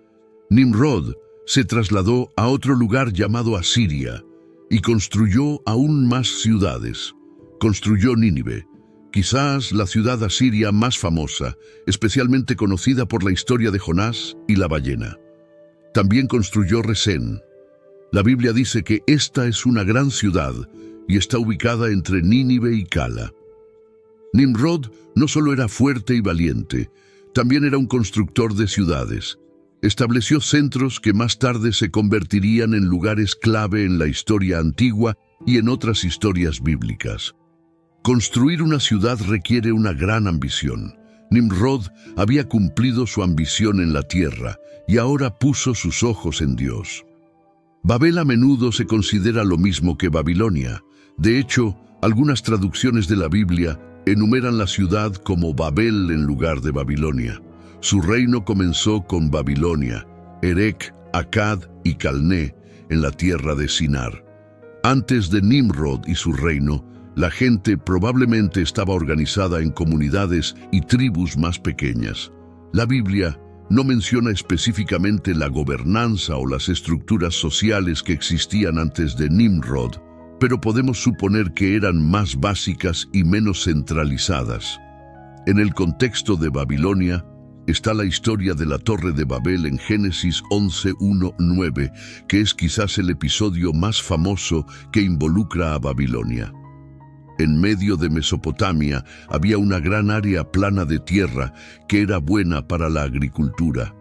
Nimrod se trasladó a otro lugar llamado Asiria y construyó aún más ciudades. Construyó Nínive, quizás la ciudad asiria más famosa, especialmente conocida por la historia de Jonás y la ballena. También construyó Resén. La Biblia dice que esta es una gran ciudad y está ubicada entre Nínive y Cala. Nimrod no solo era fuerte y valiente, también era un constructor de ciudades. Estableció centros que más tarde se convertirían en lugares clave en la historia antigua y en otras historias bíblicas. Construir una ciudad requiere una gran ambición. Nimrod había cumplido su ambición en la tierra y ahora puso sus ojos en Dios. Babel a menudo se considera lo mismo que Babilonia. De hecho, algunas traducciones de la Biblia enumeran la ciudad como Babel en lugar de Babilonia. Su reino comenzó con Babilonia, Erech, Akkad y Calné en la tierra de Sinar. Antes de Nimrod y su reino, la gente probablemente estaba organizada en comunidades y tribus más pequeñas. La Biblia no menciona específicamente la gobernanza o las estructuras sociales que existían antes de Nimrod, pero podemos suponer que eran más básicas y menos centralizadas. En el contexto de Babilonia está la historia de la Torre de Babel en Génesis 11:1-9, que es quizás el episodio más famoso que involucra a Babilonia. En medio de Mesopotamia había una gran área plana de tierra que era buena para la agricultura.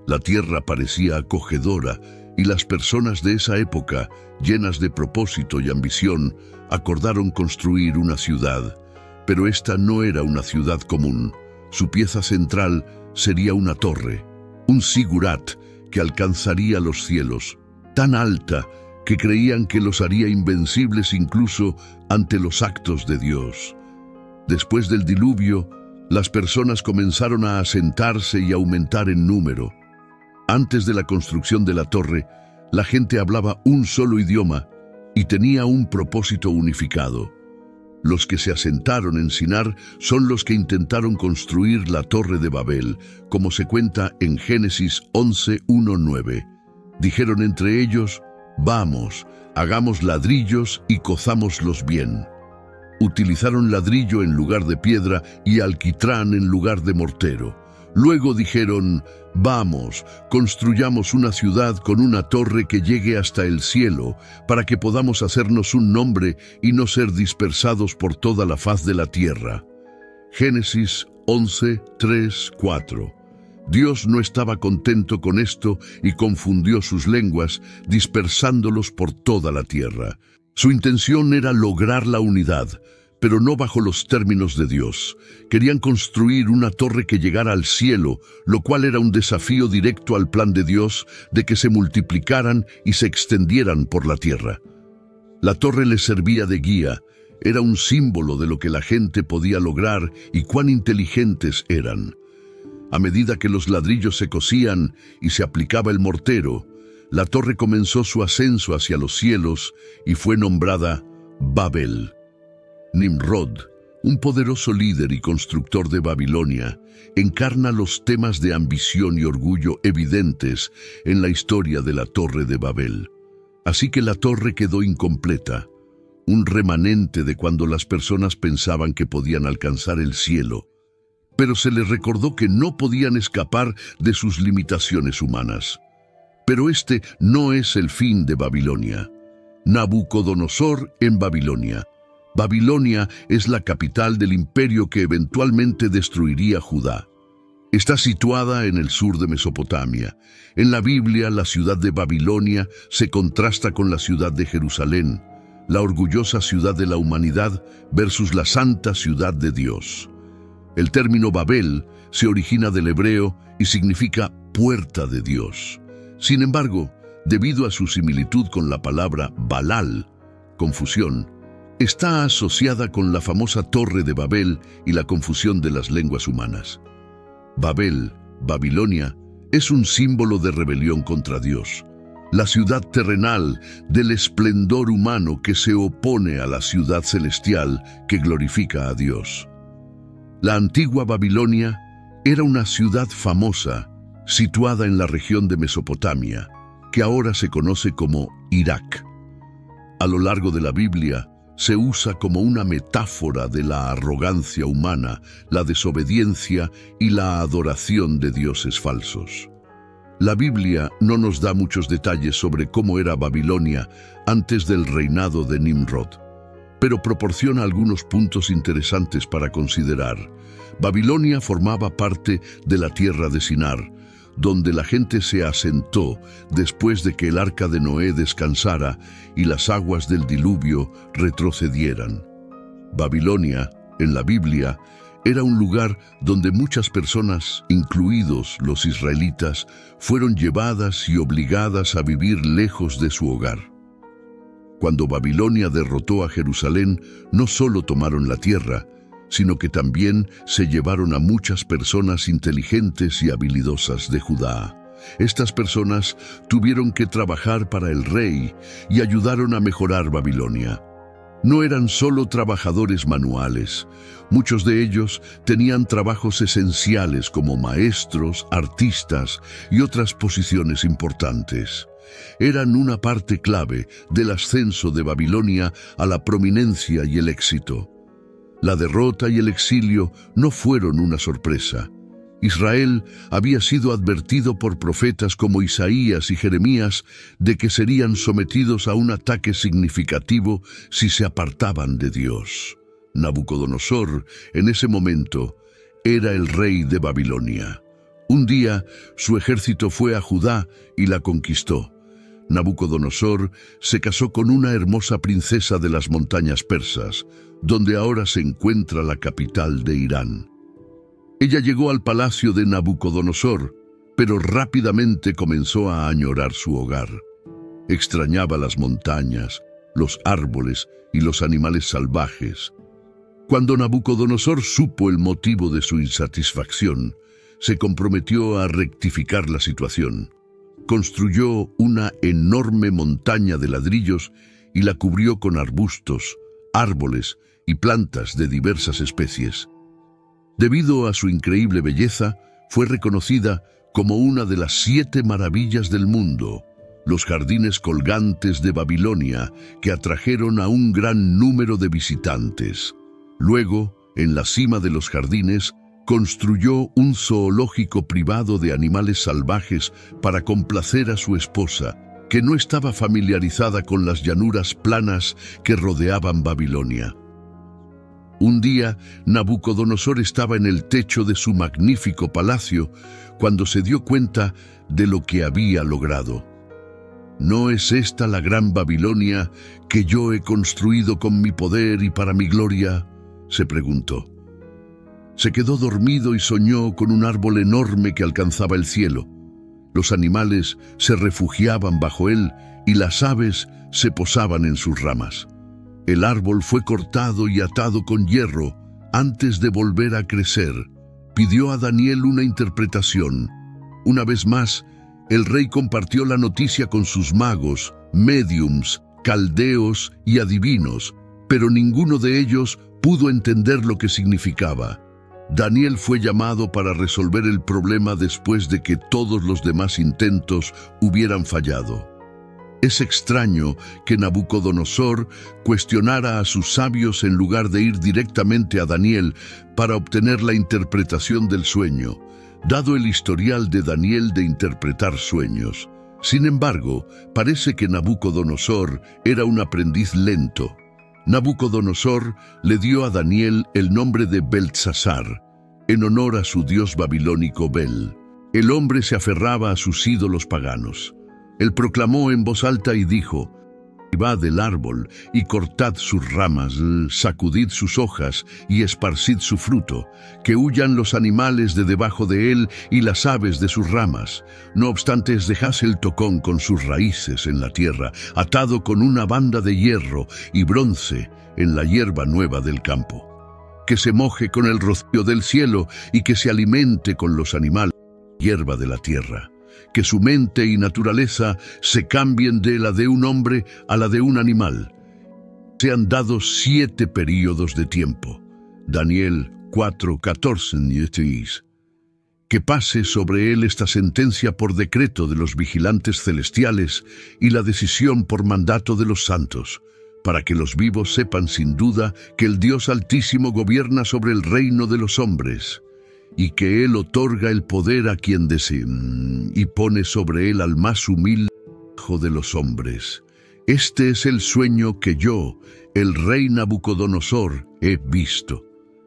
La tierra parecía acogedora y las personas de esa época, llenas de propósito y ambición, acordaron construir una ciudad. Pero esta no era una ciudad común. Su pieza central sería una torre, un zigurat que alcanzaría los cielos, tan alta que creían que los haría invencibles incluso ante los actos de Dios. Después del diluvio, las personas comenzaron a asentarse y aumentar en número. Antes de la construcción de la torre, la gente hablaba un solo idioma y tenía un propósito unificado. Los que se asentaron en Sinar son los que intentaron construir la Torre de Babel, como se cuenta en Génesis 11:1-9. Dijeron entre ellos: «Vamos, hagamos ladrillos y cozámoslos bien». Utilizaron ladrillo en lugar de piedra y alquitrán en lugar de mortero. Luego dijeron: «Vamos, construyamos una ciudad con una torre que llegue hasta el cielo, para que podamos hacernos un nombre y no ser dispersados por toda la faz de la tierra». Génesis 11:3-4. Dios no estaba contento con esto y confundió sus lenguas, dispersándolos por toda la tierra. Su intención era lograr la unidad, pero no bajo los términos de Dios. Querían construir una torre que llegara al cielo, lo cual era un desafío directo al plan de Dios de que se multiplicaran y se extendieran por la tierra. La torre les servía de guía, era un símbolo de lo que la gente podía lograr y cuán inteligentes eran. A medida que los ladrillos se cosían y se aplicaba el mortero, la torre comenzó su ascenso hacia los cielos y fue nombrada Babel. Nimrod, un poderoso líder y constructor de Babilonia, encarna los temas de ambición y orgullo evidentes en la historia de la Torre de Babel. Así que la torre quedó incompleta, un remanente de cuando las personas pensaban que podían alcanzar el cielo, pero se les recordó que no podían escapar de sus limitaciones humanas. Pero este no es el fin de Babilonia. Nabucodonosor en Babilonia. Babilonia es la capital del imperio que eventualmente destruiría Judá. Está situada en el sur de Mesopotamia. En la Biblia, la ciudad de Babilonia se contrasta con la ciudad de Jerusalén, la orgullosa ciudad de la humanidad versus la santa ciudad de Dios. El término Babel se origina del hebreo y significa puerta de Dios. Sin embargo, debido a su similitud con la palabra Balal, confusión, está asociada con la famosa Torre de Babel y la confusión de las lenguas humanas. Babel, Babilonia, es un símbolo de rebelión contra Dios. La ciudad terrenal del esplendor humano que se opone a la ciudad celestial que glorifica a Dios. La antigua Babilonia era una ciudad famosa, situada en la región de Mesopotamia, que ahora se conoce como Irak. A lo largo de la Biblia, se usa como una metáfora de la arrogancia humana, la desobediencia y la adoración de dioses falsos. La Biblia no nos da muchos detalles sobre cómo era Babilonia antes del reinado de Nimrod, pero proporciona algunos puntos interesantes para considerar. Babilonia formaba parte de la tierra de Sinar, donde la gente se asentó después de que el arca de Noé descansara y las aguas del diluvio retrocedieran. Babilonia, en la Biblia, era un lugar donde muchas personas, incluidos los israelitas, fueron llevadas y obligadas a vivir lejos de su hogar. Cuando Babilonia derrotó a Jerusalén, no solo tomaron la tierra, sino que también se llevaron a muchas personas inteligentes y habilidosas de Judá. Estas personas tuvieron que trabajar para el rey y ayudaron a mejorar Babilonia. No eran solo trabajadores manuales. Muchos de ellos tenían trabajos esenciales como maestros, artistas y otras posiciones importantes. Eran una parte clave del ascenso de Babilonia a la prominencia y el éxito. La derrota y el exilio no fueron una sorpresa. Israel había sido advertido por profetas como Isaías y Jeremías de que serían sometidos a un ataque significativo si se apartaban de Dios. Nabucodonosor, en ese momento, era el rey de Babilonia. Un día, su ejército fue a Judá y la conquistó. Nabucodonosor se casó con una hermosa princesa de las montañas persas, donde ahora se encuentra la capital de Irán. Ella llegó al palacio de Nabucodonosor, pero rápidamente comenzó a añorar su hogar. Extrañaba las montañas, los árboles y los animales salvajes. Cuando Nabucodonosor supo el motivo de su insatisfacción, se comprometió a rectificar la situación. Construyó una enorme montaña de ladrillos y la cubrió con arbustos, árboles y plantas de diversas especies. Debido a su increíble belleza, fue reconocida como una de las 7 maravillas del mundo, los jardines colgantes de Babilonia, que atrajeron a un gran número de visitantes. Luego, en la cima de los jardines, construyó un zoológico privado de animales salvajes para complacer a su esposa, que no estaba familiarizada con las llanuras planas que rodeaban Babilonia. Un día, Nabucodonosor estaba en el techo de su magnífico palacio cuando se dio cuenta de lo que había logrado. ¿No es esta la gran Babilonia que yo he construido con mi poder y para mi gloria?, se preguntó. Se quedó dormido y soñó con un árbol enorme que alcanzaba el cielo. Los animales se refugiaban bajo él y las aves se posaban en sus ramas. El árbol fue cortado y atado con hierro antes de volver a crecer. Pidió a Daniel una interpretación. Una vez más, el rey compartió la noticia con sus magos, médiums, caldeos y adivinos, pero ninguno de ellos pudo entender lo que significaba. Daniel fue llamado para resolver el problema después de que todos los demás intentos hubieran fallado. Es extraño que Nabucodonosor cuestionara a sus sabios en lugar de ir directamente a Daniel para obtener la interpretación del sueño, dado el historial de Daniel de interpretar sueños. Sin embargo, parece que Nabucodonosor era un aprendiz lento. Nabucodonosor le dio a Daniel el nombre de Beltsasar, en honor a su dios babilónico Bel. El hombre se aferraba a sus ídolos paganos. Él proclamó en voz alta y dijo: «Derribad del árbol y cortad sus ramas, sacudid sus hojas y esparcid su fruto, que huyan los animales de debajo de él y las aves de sus ramas. No obstante, dejad el tocón con sus raíces en la tierra, atado con una banda de hierro y bronce en la hierba nueva del campo. Que se moje con el rocío del cielo y que se alimente con los animales. hierba de la tierra, que su mente y naturaleza se cambien de la de un hombre a la de un animal. Sean dados 7 períodos de tiempo. Daniel 4:14. Que pase sobre él esta sentencia por decreto de los vigilantes celestiales y la decisión por mandato de los santos, para que los vivos sepan sin duda que el Dios Altísimo gobierna sobre el reino de los hombres, y que Él otorga el poder a quien desee, y pone sobre él al más humilde hijo de los hombres. Este es el sueño que yo, el rey Nabucodonosor, he visto.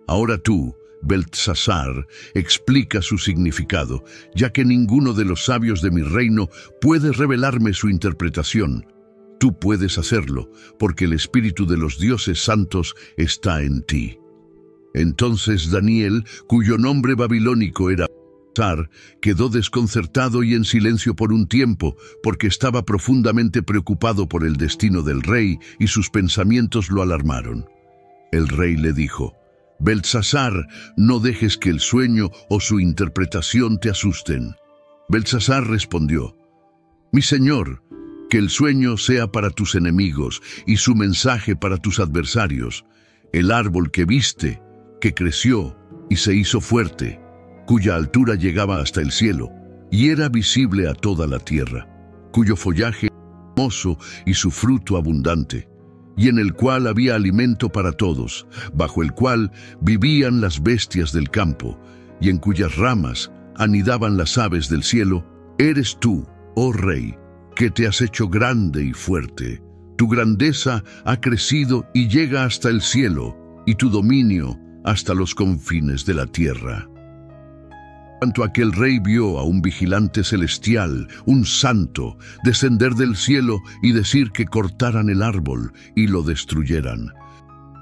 Ahora tú, Beltsasar, explica su significado, ya que ninguno de los sabios de mi reino puede revelarme su interpretación. Tú puedes hacerlo, porque el espíritu de los dioses santos está en ti. Entonces Daniel, cuyo nombre babilónico era Beltsasar, quedó desconcertado y en silencio por un tiempo, porque estaba profundamente preocupado por el destino del rey y sus pensamientos lo alarmaron. El rey le dijo: Beltsasar, no dejes que el sueño o su interpretación te asusten. Beltsasar respondió: Mi señor, que el sueño sea para tus enemigos y su mensaje para tus adversarios. El árbol que viste, que creció y se hizo fuerte, cuya altura llegaba hasta el cielo y era visible a toda la tierra, cuyo follaje era hermoso y su fruto abundante, y en el cual había alimento para todos, bajo el cual vivían las bestias del campo, y en cuyas ramas anidaban las aves del cielo, eres tú, oh rey, que te has hecho grande y fuerte. Tu grandeza ha crecido y llega hasta el cielo, y tu dominio hasta los confines de la tierra. Cuanto aquel rey vio a un vigilante celestial, un santo, descender del cielo y decir que cortaran el árbol y lo destruyeran,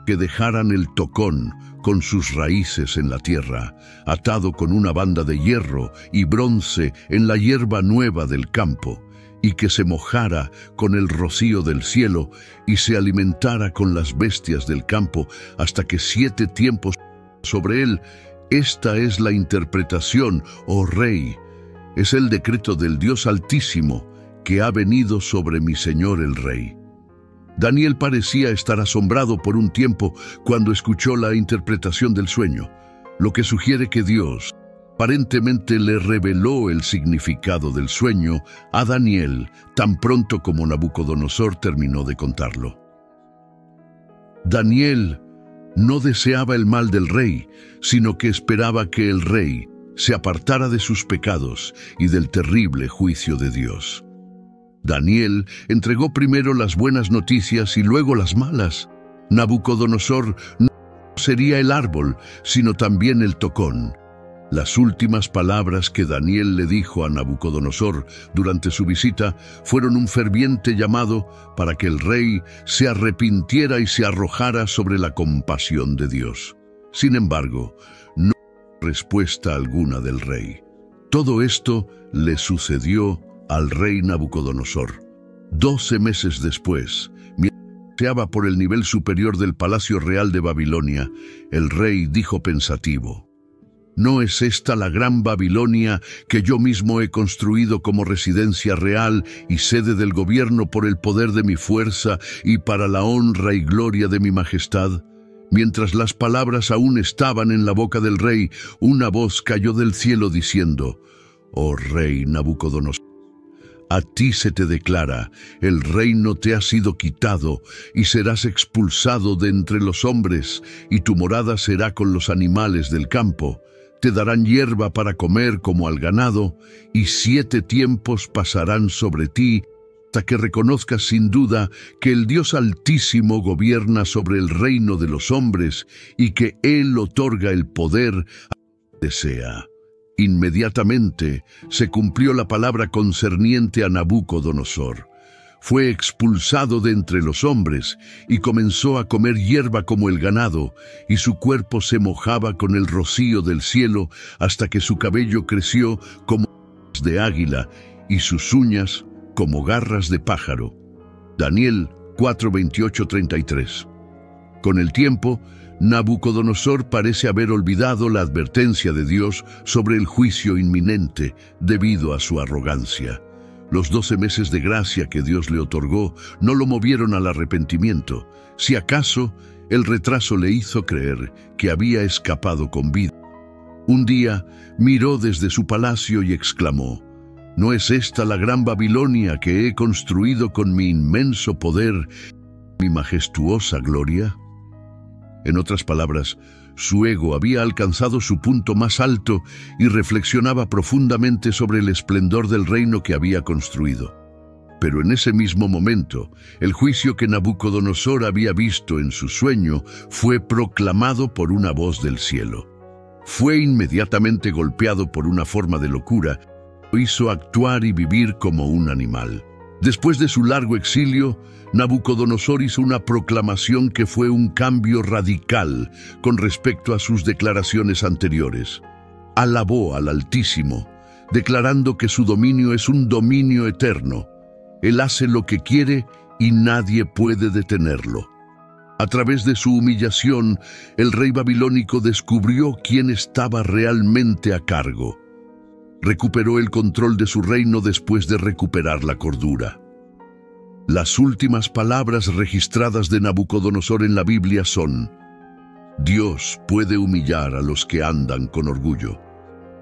que dejaran el tocón con sus raíces en la tierra, atado con una banda de hierro y bronce en la hierba nueva del campo, y que se mojara con el rocío del cielo y se alimentara con las bestias del campo hasta que 7 tiempos sobre él. Esta es la interpretación, oh rey. Es el decreto del Dios Altísimo que ha venido sobre mi señor el rey. Daniel parecía estar asombrado por un tiempo cuando escuchó la interpretación del sueño, lo que sugiere que Dios aparentemente le reveló el significado del sueño a Daniel tan pronto como Nabucodonosor terminó de contarlo. Daniel no deseaba el mal del rey, sino que esperaba que el rey se apartara de sus pecados y del terrible juicio de Dios. Daniel entregó primero las buenas noticias y luego las malas. Nabucodonosor no sería el árbol, sino también el tocón. Las últimas palabras que Daniel le dijo a Nabucodonosor durante su visita fueron un ferviente llamado para que el rey se arrepintiera y se arrojara sobre la compasión de Dios. Sin embargo, no hubo respuesta alguna del rey. Todo esto le sucedió al rey Nabucodonosor. 12 meses después, mientras paseaba por el nivel superior del Palacio Real de Babilonia, el rey dijo pensativo: ¿No es esta la gran Babilonia que yo mismo he construido como residencia real y sede del gobierno por el poder de mi fuerza y para la honra y gloria de mi majestad? Mientras las palabras aún estaban en la boca del rey, una voz cayó del cielo diciendo: Oh rey Nabucodonosor, a ti se te declara, el reino te ha sido quitado y serás expulsado de entre los hombres, y tu morada será con los animales del campo. Te darán hierba para comer como al ganado, y 7 tiempos pasarán sobre ti, hasta que reconozcas sin duda que el Dios Altísimo gobierna sobre el reino de los hombres, y que Él otorga el poder a quien desea. Inmediatamente se cumplió la palabra concerniente a Nabucodonosor. Fue expulsado de entre los hombres y comenzó a comer hierba como el ganado, y su cuerpo se mojaba con el rocío del cielo hasta que su cabello creció como alas de águila y sus uñas como garras de pájaro. Daniel 4:28-33. Con el tiempo, Nabucodonosor parece haber olvidado la advertencia de Dios sobre el juicio inminente debido a su arrogancia. Los 12 meses de gracia que Dios le otorgó no lo movieron al arrepentimiento. Si acaso, el retraso le hizo creer que había escapado con vida. Un día miró desde su palacio y exclamó: ¿no es esta la gran Babilonia que he construido con mi inmenso poder, mi majestuosa gloria? En otras palabras, su ego había alcanzado su punto más alto y reflexionaba profundamente sobre el esplendor del reino que había construido. Pero en ese mismo momento, el juicio que Nabucodonosor había visto en su sueño fue proclamado por una voz del cielo. Fue inmediatamente golpeado por una forma de locura, lo hizo actuar y vivir como un animal. Después de su largo exilio, Nabucodonosor hizo una proclamación que fue un cambio radical con respecto a sus declaraciones anteriores. Alabó al Altísimo, declarando que su dominio es un dominio eterno. Él hace lo que quiere y nadie puede detenerlo. A través de su humillación, el rey babilónico descubrió quién estaba realmente a cargo. Recuperó el control de su reino después de recuperar la cordura. Las últimas palabras registradas de Nabucodonosor en la Biblia son: Dios puede humillar a los que andan con orgullo.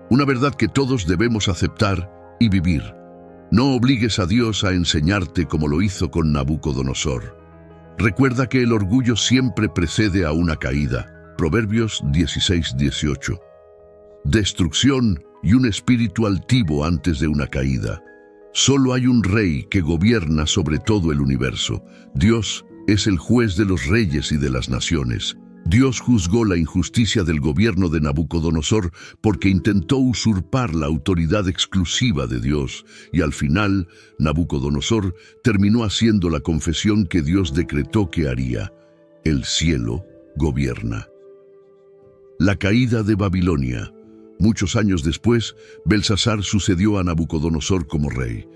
Una verdad que todos debemos aceptar y vivir. No obligues a Dios a enseñarte como lo hizo con Nabucodonosor. Recuerda que el orgullo siempre precede a una caída. Proverbios 16:18. Destrucción y un espíritu altivo antes de una caída. Solo hay un rey que gobierna sobre todo el universo. Dios es el juez de los reyes y de las naciones. Dios juzgó la injusticia del gobierno de Nabucodonosor porque intentó usurpar la autoridad exclusiva de Dios, y al final, Nabucodonosor terminó haciendo la confesión que Dios decretó que haría: el cielo gobierna. La caída de Babilonia. Muchos años después, Belsasar sucedió a Nabucodonosor como rey.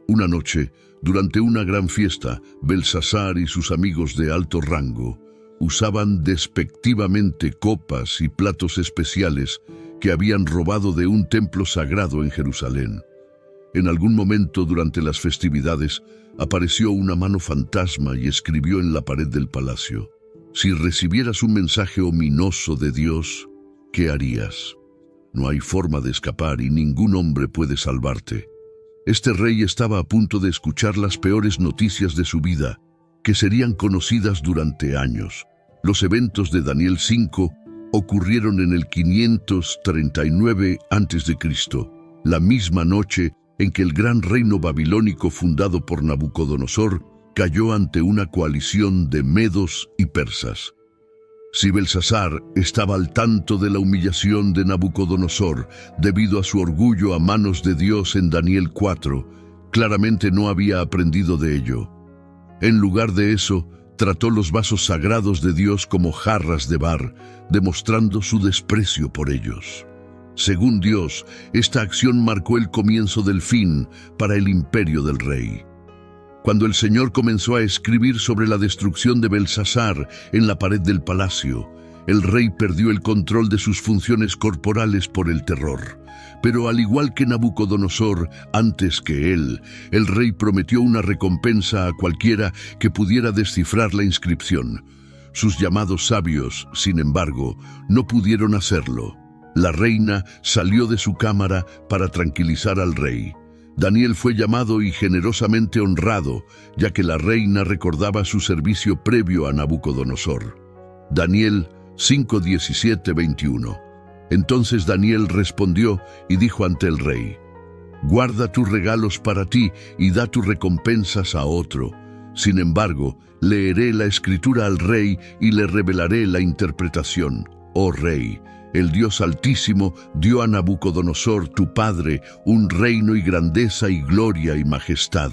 Una noche, durante una gran fiesta, Belsasar y sus amigos de alto rango usaban despectivamente copas y platos especiales que habían robado de un templo sagrado en Jerusalén. En algún momento durante las festividades, apareció una mano fantasma y escribió en la pared del palacio: si recibieras un mensaje ominoso de Dios, ¿qué harías? No hay forma de escapar y ningún hombre puede salvarte. Este rey estaba a punto de escuchar las peores noticias de su vida, que serían conocidas durante años. Los eventos de Daniel 5 ocurrieron en el 539 a.C., la misma noche en que el gran reino babilónico fundado por Nabucodonosor cayó ante una coalición de medos y persas. Si Belsasar estaba al tanto de la humillación de Nabucodonosor debido a su orgullo a manos de Dios en Daniel 4, claramente no había aprendido de ello. En lugar de eso, trató los vasos sagrados de Dios como jarras de bar, demostrando su desprecio por ellos. Según Dios, esta acción marcó el comienzo del fin para el imperio del rey. Cuando el Señor comenzó a escribir sobre la destrucción de Belsasar en la pared del palacio, el rey perdió el control de sus funciones corporales por el terror. Pero al igual que Nabucodonosor, antes que él, el rey prometió una recompensa a cualquiera que pudiera descifrar la inscripción. Sus llamados sabios, sin embargo, no pudieron hacerlo. La reina salió de su cámara para tranquilizar al rey. Daniel fue llamado y generosamente honrado, ya que la reina recordaba su servicio previo a Nabucodonosor. Daniel 5:17-21. Entonces Daniel respondió y dijo ante el rey: guarda tus regalos para ti y da tus recompensas a otro. Sin embargo, leeré la escritura al rey y le revelaré la interpretación. Oh rey, el Dios Altísimo dio a Nabucodonosor, tu padre, un reino y grandeza y gloria y majestad.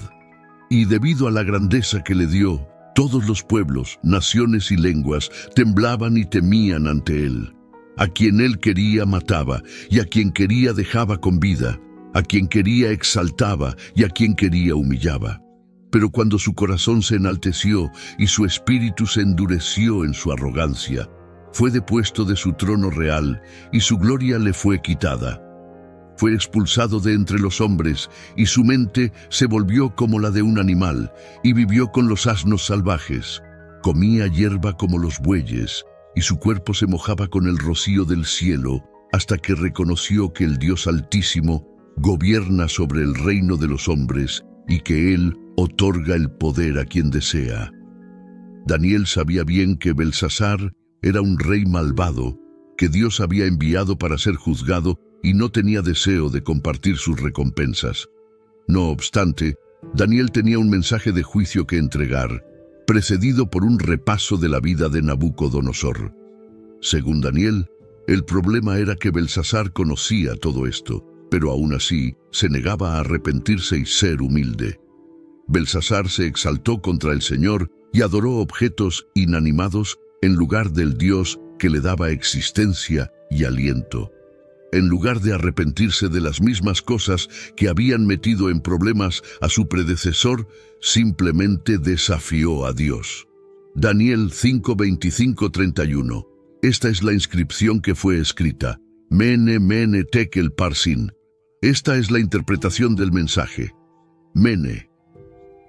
Y debido a la grandeza que le dio, todos los pueblos, naciones y lenguas temblaban y temían ante él. A quien él quería mataba, y a quien quería dejaba con vida. A quien quería exaltaba, y a quien quería humillaba. Pero cuando su corazón se enalteció y su espíritu se endureció en su arrogancia, fue depuesto de su trono real y su gloria le fue quitada. Fue expulsado de entre los hombres y su mente se volvió como la de un animal y vivió con los asnos salvajes. Comía hierba como los bueyes y su cuerpo se mojaba con el rocío del cielo hasta que reconoció que el Dios Altísimo gobierna sobre el reino de los hombres y que Él otorga el poder a quien desea. Daniel sabía bien que Belsasar era un rey malvado, que Dios había enviado para ser juzgado y no tenía deseo de compartir sus recompensas. No obstante, Daniel tenía un mensaje de juicio que entregar, precedido por un repaso de la vida de Nabucodonosor. Según Daniel, el problema era que Belsasar conocía todo esto, pero aún así se negaba a arrepentirse y ser humilde. Belsasar se exaltó contra el Señor y adoró objetos inanimados en lugar del Dios que le daba existencia y aliento. En lugar de arrepentirse de las mismas cosas que habían metido en problemas a su predecesor, simplemente desafió a Dios. Daniel 5:25-31. Esta es la inscripción que fue escrita. Mene, mene, tekel, parsin. Esta es la interpretación del mensaje. Mene.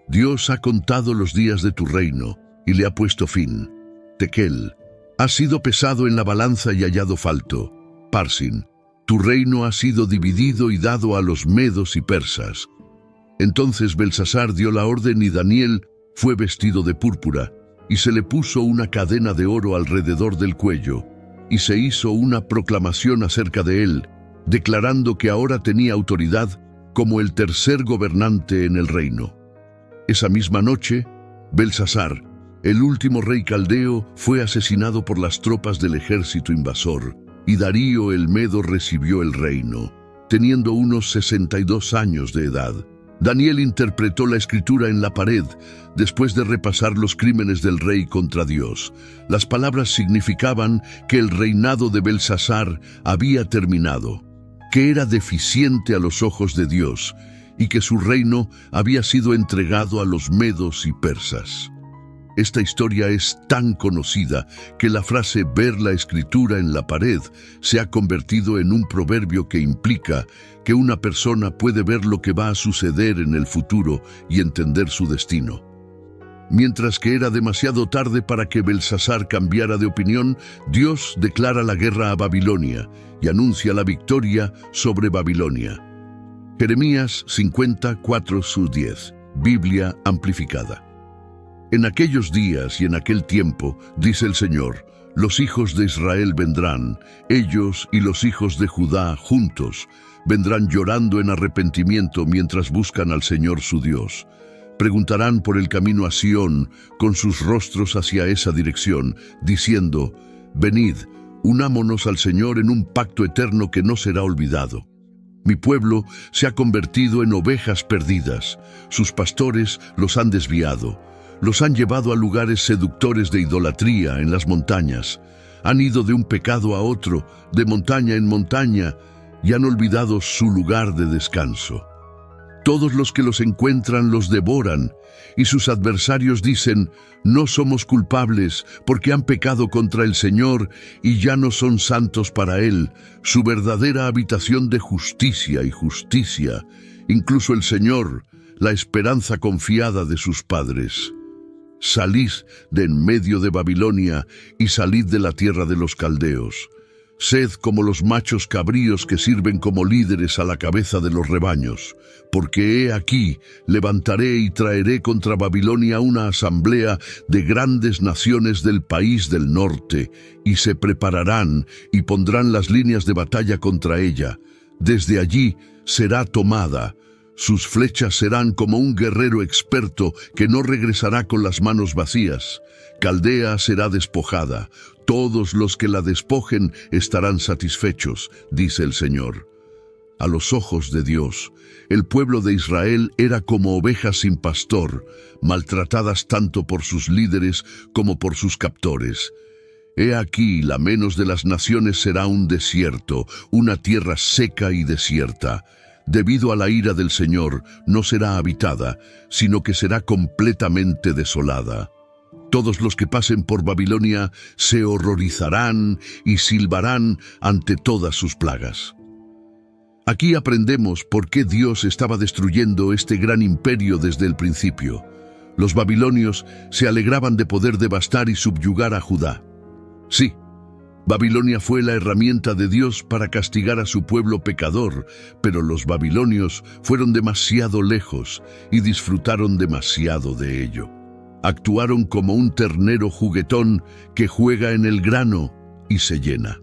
Dios ha contado los días de tu reino y le ha puesto fin. Tekel. Has sido pesado en la balanza y hallado falto. Parsin. Tu reino ha sido dividido y dado a los medos y persas. Entonces Belsasar dio la orden y Daniel fue vestido de púrpura, y se le puso una cadena de oro alrededor del cuello, y se hizo una proclamación acerca de él, declarando que ahora tenía autoridad como el tercer gobernante en el reino. Esa misma noche, Belsasar, el último rey caldeo, fue asesinado por las tropas del ejército invasor, y Darío el Medo recibió el reino, teniendo unos 62 años de edad. Daniel interpretó la escritura en la pared, después de repasar los crímenes del rey contra Dios. Las palabras significaban que el reinado de Belsasar había terminado, que era deficiente a los ojos de Dios, y que su reino había sido entregado a los medos y persas. Esta historia es tan conocida que la frase «ver la escritura en la pared» se ha convertido en un proverbio que implica que una persona puede ver lo que va a suceder en el futuro y entender su destino. Mientras que era demasiado tarde para que Belsasar cambiara de opinión, Dios declara la guerra a Babilonia y anuncia la victoria sobre Babilonia. Jeremías 54:10, Biblia amplificada. En aquellos días y en aquel tiempo, dice el Señor, los hijos de Israel vendrán, ellos y los hijos de Judá juntos, vendrán llorando en arrepentimiento mientras buscan al Señor su Dios. Preguntarán por el camino a Sión, con sus rostros hacia esa dirección, diciendo, venid, unámonos al Señor en un pacto eterno que no será olvidado. Mi pueblo se ha convertido en ovejas perdidas, sus pastores los han desviado. Los han llevado a lugares seductores de idolatría en las montañas. Han ido de un pecado a otro, de montaña en montaña, y han olvidado su lugar de descanso. Todos los que los encuentran los devoran, y sus adversarios dicen, no somos culpables, porque han pecado contra el Señor, y ya no son santos para Él, su verdadera habitación de justicia y justicia, incluso el Señor, la esperanza confiada de sus padres. Salid de en medio de Babilonia y salid de la tierra de los caldeos. Sed como los machos cabríos que sirven como líderes a la cabeza de los rebaños, porque he aquí, levantaré y traeré contra Babilonia una asamblea de grandes naciones del país del norte, y se prepararán y pondrán las líneas de batalla contra ella. Desde allí será tomada. Sus flechas serán como un guerrero experto que no regresará con las manos vacías. Caldea será despojada. Todos los que la despojen estarán satisfechos, dice el Señor. A los ojos de Dios, el pueblo de Israel era como ovejas sin pastor, maltratadas tanto por sus líderes como por sus captores. He aquí, la menos de las naciones será un desierto, una tierra seca y desierta. Debido a la ira del Señor, no será habitada, sino que será completamente desolada. Todos los que pasen por Babilonia se horrorizarán y silbarán ante todas sus plagas. Aquí aprendemos por qué Dios estaba destruyendo este gran imperio desde el principio. Los babilonios se alegraban de poder devastar y subyugar a Judá. Sí, Babilonia fue la herramienta de Dios para castigar a su pueblo pecador, pero los babilonios fueron demasiado lejos y disfrutaron demasiado de ello. Actuaron como un ternero juguetón que juega en el grano y se llena.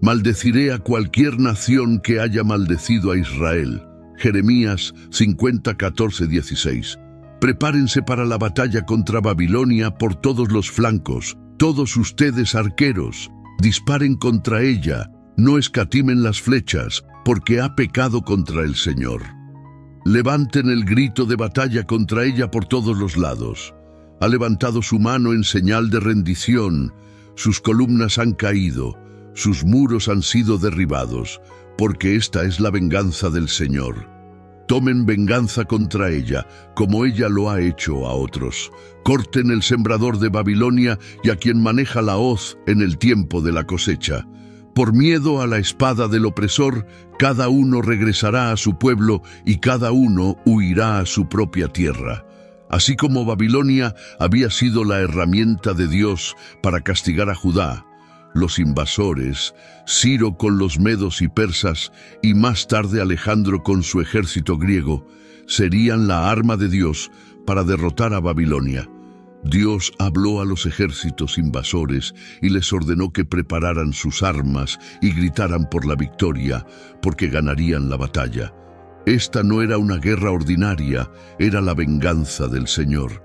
Maldeciré a cualquier nación que haya maldecido a Israel. Jeremías 50, 14, 16. Prepárense para la batalla contra Babilonia por todos los flancos. Todos ustedes arqueros, disparen contra ella, no escatimen las flechas, porque ha pecado contra el Señor. Levanten el grito de batalla contra ella por todos los lados. Ha levantado su mano en señal de rendición, sus columnas han caído, sus muros han sido derribados, porque esta es la venganza del Señor. Tomen venganza contra ella, como ella lo ha hecho a otros. Corten el sembrador de Babilonia y a quien maneja la hoz en el tiempo de la cosecha. Por miedo a la espada del opresor, cada uno regresará a su pueblo y cada uno huirá a su propia tierra. Así como Babilonia había sido la herramienta de Dios para castigar a Judá, los invasores, Ciro con los medos y persas y más tarde Alejandro con su ejército griego, serían la arma de Dios para derrotar a Babilonia. Dios habló a los ejércitos invasores y les ordenó que prepararan sus armas y gritaran por la victoria, porque ganarían la batalla. Esta no era una guerra ordinaria, era la venganza del Señor.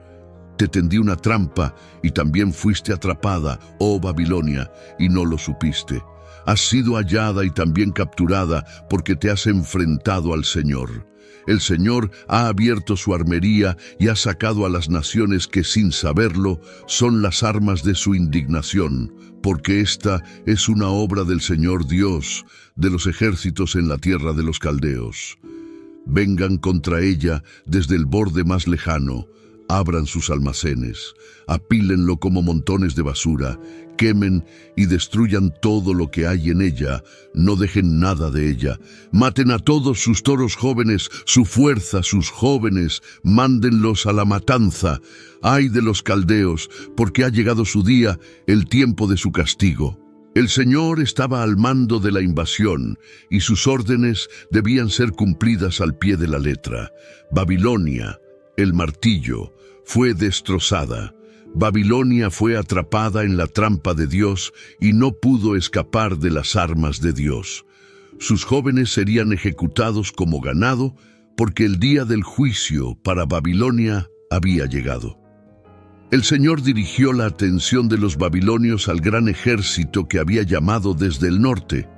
Te tendí una trampa y también fuiste atrapada, oh Babilonia, y no lo supiste. Has sido hallada y también capturada porque te has enfrentado al Señor. El Señor ha abierto su armería y ha sacado a las naciones que sin saberlo son las armas de su indignación, porque esta es una obra del Señor Dios, de los ejércitos en la tierra de los caldeos. Vengan contra ella desde el borde más lejano, abran sus almacenes, apílenlo como montones de basura, quemen y destruyan todo lo que hay en ella, no dejen nada de ella, maten a todos sus toros jóvenes, su fuerza, sus jóvenes, mándenlos a la matanza. Ay de los caldeos, porque ha llegado su día, el tiempo de su castigo. El Señor estaba al mando de la invasión, y sus órdenes debían ser cumplidas al pie de la letra. Babilonia, el martillo, fue destrozada. Babilonia fue atrapada en la trampa de Dios y no pudo escapar de las armas de Dios. Sus jóvenes serían ejecutados como ganado porque el día del juicio para Babilonia había llegado. El Señor dirigió la atención de los babilonios al gran ejército que había llamado desde el norte,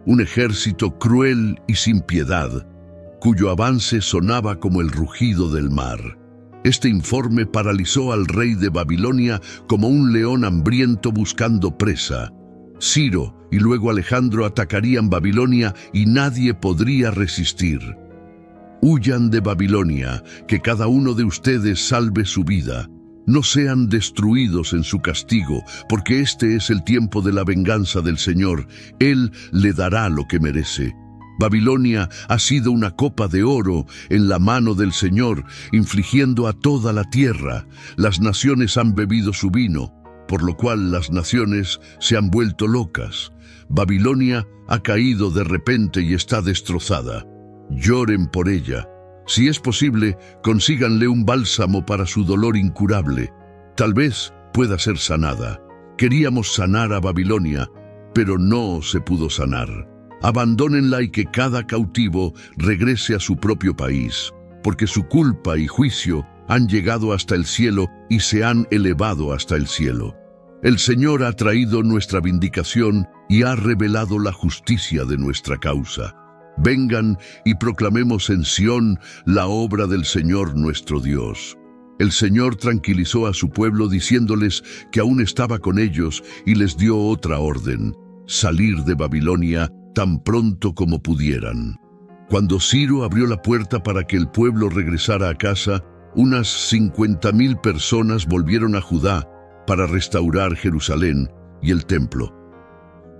un ejército cruel y sin piedad, cuyo avance sonaba como el rugido del mar. Este informe paralizó al rey de Babilonia como un león hambriento buscando presa. Ciro y luego Alejandro atacarían Babilonia y nadie podría resistir. Huyan de Babilonia, que cada uno de ustedes salve su vida. No sean destruidos en su castigo, porque este es el tiempo de la venganza del Señor. Él le dará lo que merece. Babilonia ha sido una copa de oro en la mano del Señor, infligiendo a toda la tierra. Las naciones han bebido su vino, por lo cual las naciones se han vuelto locas. Babilonia ha caído de repente y está destrozada. Lloren por ella. Si es posible, consíganle un bálsamo para su dolor incurable. Tal vez pueda ser sanada. Queríamos sanar a Babilonia, pero no se pudo sanar. Abandónenla y que cada cautivo regrese a su propio país, porque su culpa y juicio han llegado hasta el cielo y se han elevado hasta el cielo. El Señor ha traído nuestra vindicación y ha revelado la justicia de nuestra causa. Vengan y proclamemos en Sión la obra del Señor nuestro Dios. El Señor tranquilizó a su pueblo diciéndoles que aún estaba con ellos y les dio otra orden: salir de Babilonia tan pronto como pudieran. Cuando Ciro abrió la puerta para que el pueblo regresara a casa, unas 50,000 personas volvieron a Judá para restaurar Jerusalén y el templo.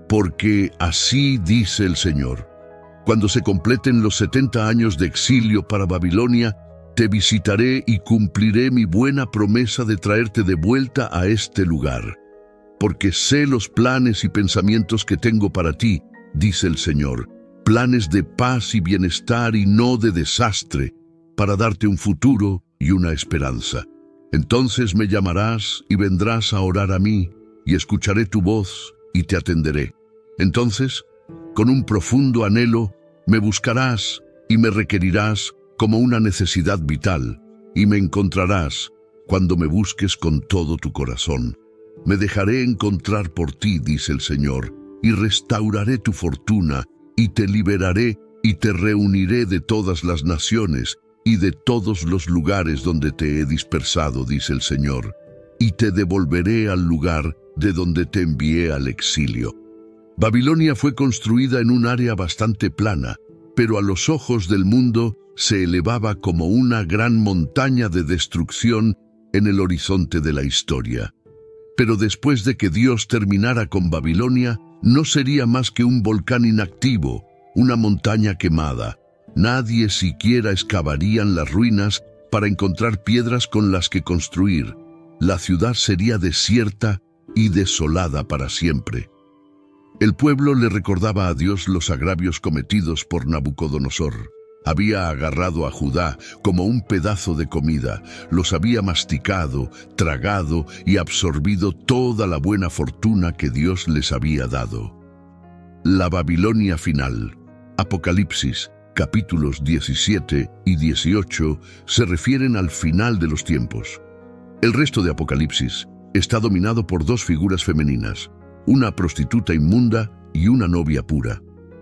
Porque así dice el Señor: cuando se completen los 70 años de exilio para Babilonia, te visitaré y cumpliré mi buena promesa de traerte de vuelta a este lugar. Porque sé los planes y pensamientos que tengo para ti, dice el Señor, planes de paz y bienestar y no de desastre, para darte un futuro y una esperanza. Entonces me llamarás y vendrás a orar a mí, y escucharé tu voz y te atenderé. Entonces, con un profundo anhelo, me buscarás y me requerirás como una necesidad vital, y me encontrarás cuando me busques con todo tu corazón. Me dejaré encontrar por ti, dice el Señor, y restauraré tu fortuna, y te liberaré, y te reuniré de todas las naciones, y de todos los lugares donde te he dispersado, dice el Señor, y te devolveré al lugar de donde te envié al exilio. Babilonia fue construida en un área bastante plana, pero a los ojos del mundo se elevaba como una gran montaña de destrucción en el horizonte de la historia. Pero después de que Dios terminara con Babilonia, no sería más que un volcán inactivo, una montaña quemada. Nadie siquiera excavarían las ruinas para encontrar piedras con las que construir. La ciudad sería desierta y desolada para siempre. El pueblo le recordaba a Dios los agravios cometidos por Nabucodonosor. Había agarrado a Judá como un pedazo de comida, los había masticado, tragado y absorbido toda la buena fortuna que Dios les había dado. La Babilonia final. Apocalipsis, capítulos 17 y 18, se refieren al final de los tiempos. El resto de Apocalipsis está dominado por dos figuras femeninas, una prostituta inmunda y una novia pura.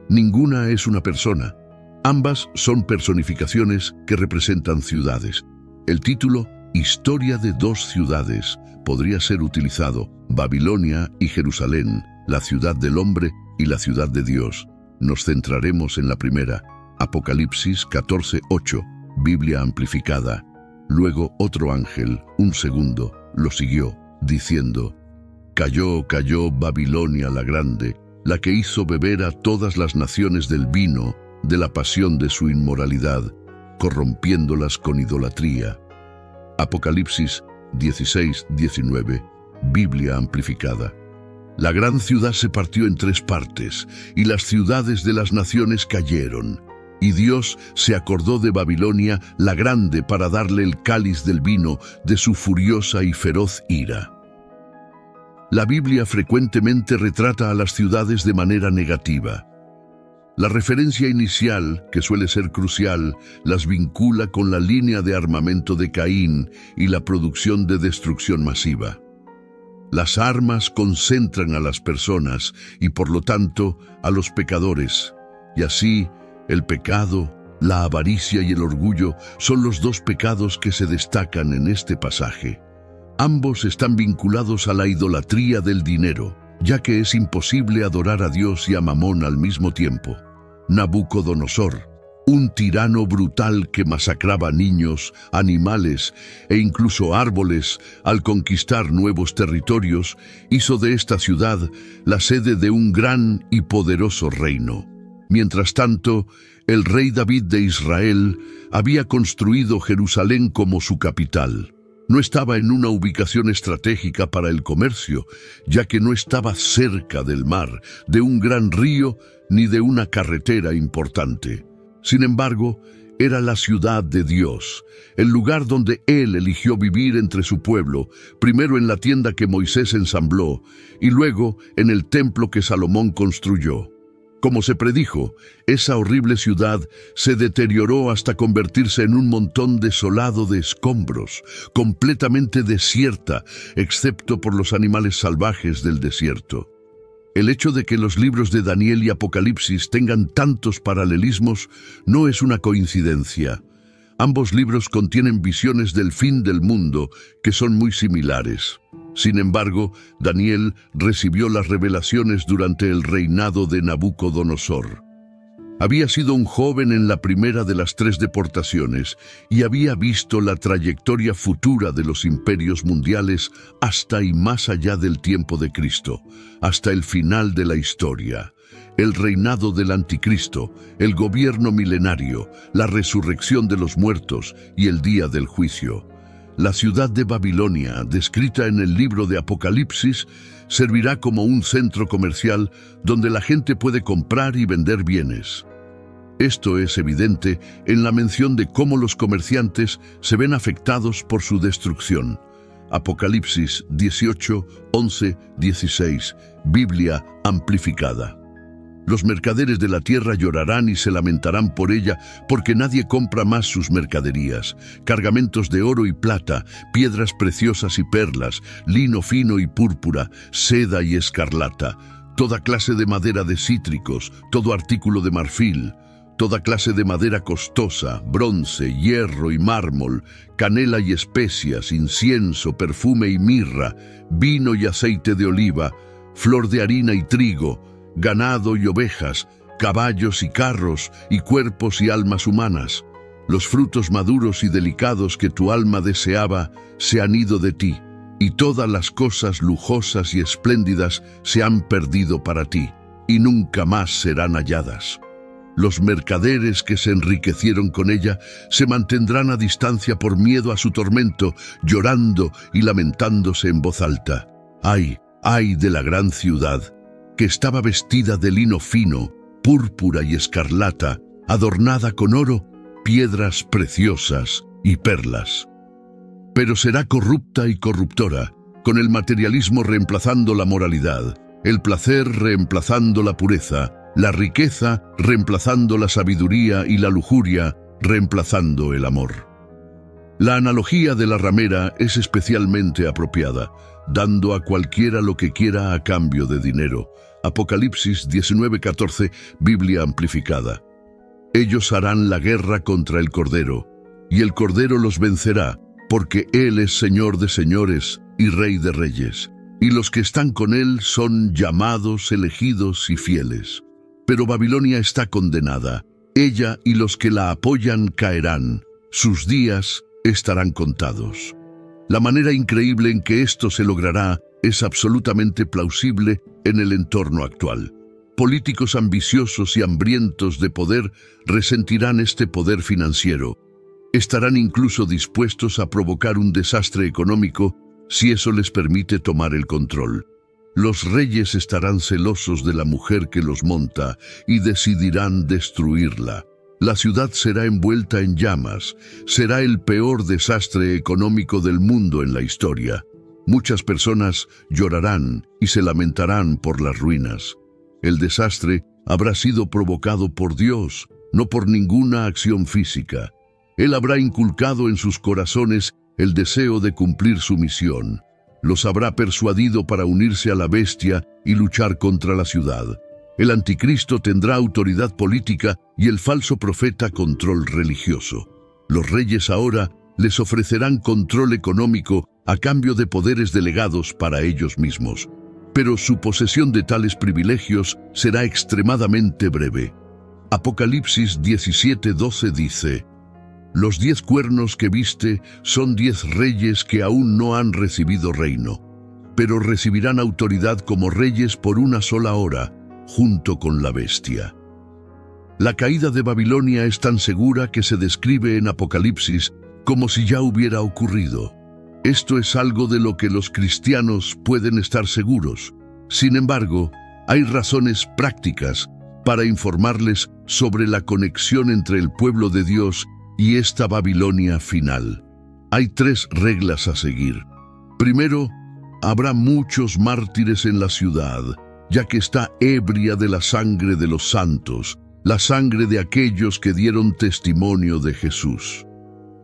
Ninguna es una persona. Ambas son personificaciones que representan ciudades. El título, Historia de dos ciudades, podría ser utilizado: Babilonia y Jerusalén, la ciudad del hombre y la ciudad de Dios. Nos centraremos en la primera, Apocalipsis 14:8, Biblia amplificada. Luego otro ángel, un segundo, lo siguió, diciendo: Cayó, cayó Babilonia la grande, la que hizo beber a todas las naciones del vino de la pasión de su inmoralidad, corrompiéndolas con idolatría. Apocalipsis 16:19, Biblia amplificada. La gran ciudad se partió en tres partes, y las ciudades de las naciones cayeron. Y Dios se acordó de Babilonia la grande para darle el cáliz del vino de su furiosa y feroz ira. La Biblia frecuentemente retrata a las ciudades de manera negativa. La referencia inicial, que suele ser crucial, las vincula con la línea de armamento de Caín y la producción de destrucción masiva. Las armas concentran a las personas y, por lo tanto, a los pecadores, y así, el pecado, la avaricia y el orgullo son los dos pecados que se destacan en este pasaje. Ambos están vinculados a la idolatría del dinero, ya que es imposible adorar a Dios y a Mamón al mismo tiempo. Nabucodonosor, un tirano brutal que masacraba niños, animales e incluso árboles al conquistar nuevos territorios, hizo de esta ciudad la sede de un gran y poderoso reino. Mientras tanto, el rey David de Israel había construido Jerusalén como su capital. No estaba en una ubicación estratégica para el comercio, ya que no estaba cerca del mar, de un gran río ni de una carretera importante. Sin embargo, era la ciudad de Dios, el lugar donde Él eligió vivir entre su pueblo, primero en la tienda que Moisés ensambló y luego en el templo que Salomón construyó. Como se predijo, esa horrible ciudad se deterioró hasta convertirse en un montón desolado de escombros, completamente desierta, excepto por los animales salvajes del desierto. El hecho de que los libros de Daniel y Apocalipsis tengan tantos paralelismos no es una coincidencia. Ambos libros contienen visiones del fin del mundo que son muy similares. Sin embargo, Daniel recibió las revelaciones durante el reinado de Nabucodonosor. Había sido un joven en la primera de las 3 deportaciones y había visto la trayectoria futura de los imperios mundiales hasta y más allá del tiempo de Cristo, hasta el final de la historia. El reinado del anticristo, el gobierno milenario, la resurrección de los muertos y el día del juicio. La ciudad de Babilonia, descrita en el libro de Apocalipsis, servirá como un centro comercial donde la gente puede comprar y vender bienes. Esto es evidente en la mención de cómo los comerciantes se ven afectados por su destrucción. Apocalipsis 18, 11, 16, Biblia amplificada. Los mercaderes de la tierra llorarán y se lamentarán por ella, porque nadie compra más sus mercaderías, cargamentos de oro y plata, piedras preciosas y perlas, lino fino y púrpura, seda y escarlata, toda clase de madera de cítricos, todo artículo de marfil, toda clase de madera costosa, bronce, hierro y mármol, canela y especias, incienso, perfume y mirra, vino y aceite de oliva, flor de harina y trigo, ganado y ovejas, caballos y carros, y cuerpos y almas humanas. Los frutos maduros y delicados que tu alma deseaba se han ido de ti, y todas las cosas lujosas y espléndidas se han perdido para ti, y nunca más serán halladas. Los mercaderes que se enriquecieron con ella se mantendrán a distancia por miedo a su tormento, llorando y lamentándose en voz alta. ¡Ay, ay de la gran ciudad, que estaba vestida de lino fino, púrpura y escarlata, adornada con oro, piedras preciosas y perlas! Pero será corrupta y corruptora, con el materialismo reemplazando la moralidad, el placer reemplazando la pureza, la riqueza reemplazando la sabiduría y la lujuria reemplazando el amor. La analogía de la ramera es especialmente apropiada, dando a cualquiera lo que quiera a cambio de dinero. Apocalipsis 19:14, Biblia amplificada. Ellos harán la guerra contra el Cordero, y el Cordero los vencerá, porque Él es Señor de señores y Rey de reyes, y los que están con Él son llamados, elegidos y fieles. Pero Babilonia está condenada, ella y los que la apoyan caerán, sus días estarán contados. La manera increíble en que esto se logrará es absolutamente plausible en el entorno actual. Políticos ambiciosos y hambrientos de poder resentirán este poder financiero. Estarán incluso dispuestos a provocar un desastre económico si eso les permite tomar el control. Los reyes estarán celosos de la mujer que los monta y decidirán destruirla. La ciudad será envuelta en llamas, será el peor desastre económico del mundo en la historia. Muchas personas llorarán y se lamentarán por las ruinas. El desastre habrá sido provocado por Dios, no por ninguna acción física. Él habrá inculcado en sus corazones el deseo de cumplir su misión. Los habrá persuadido para unirse a la bestia y luchar contra la ciudad. El anticristo tendrá autoridad política y el falso profeta control religioso. Los reyes ahora les ofrecerán control económico a cambio de poderes delegados para ellos mismos. Pero su posesión de tales privilegios será extremadamente breve. Apocalipsis 17:12 dice: Los 10 cuernos que viste son 10 reyes que aún no han recibido reino, pero recibirán autoridad como reyes por una sola hora, junto con la bestia. La caída de Babilonia es tan segura que se describe en Apocalipsis como si ya hubiera ocurrido. Esto es algo de lo que los cristianos pueden estar seguros. Sin embargo, hay razones prácticas para informarles sobre la conexión entre el pueblo de Dios y esta Babilonia final. Hay 3 reglas a seguir. Primero, habrá muchos mártires en la ciudad, ya que está ebria de la sangre de los santos, la sangre de aquellos que dieron testimonio de Jesús.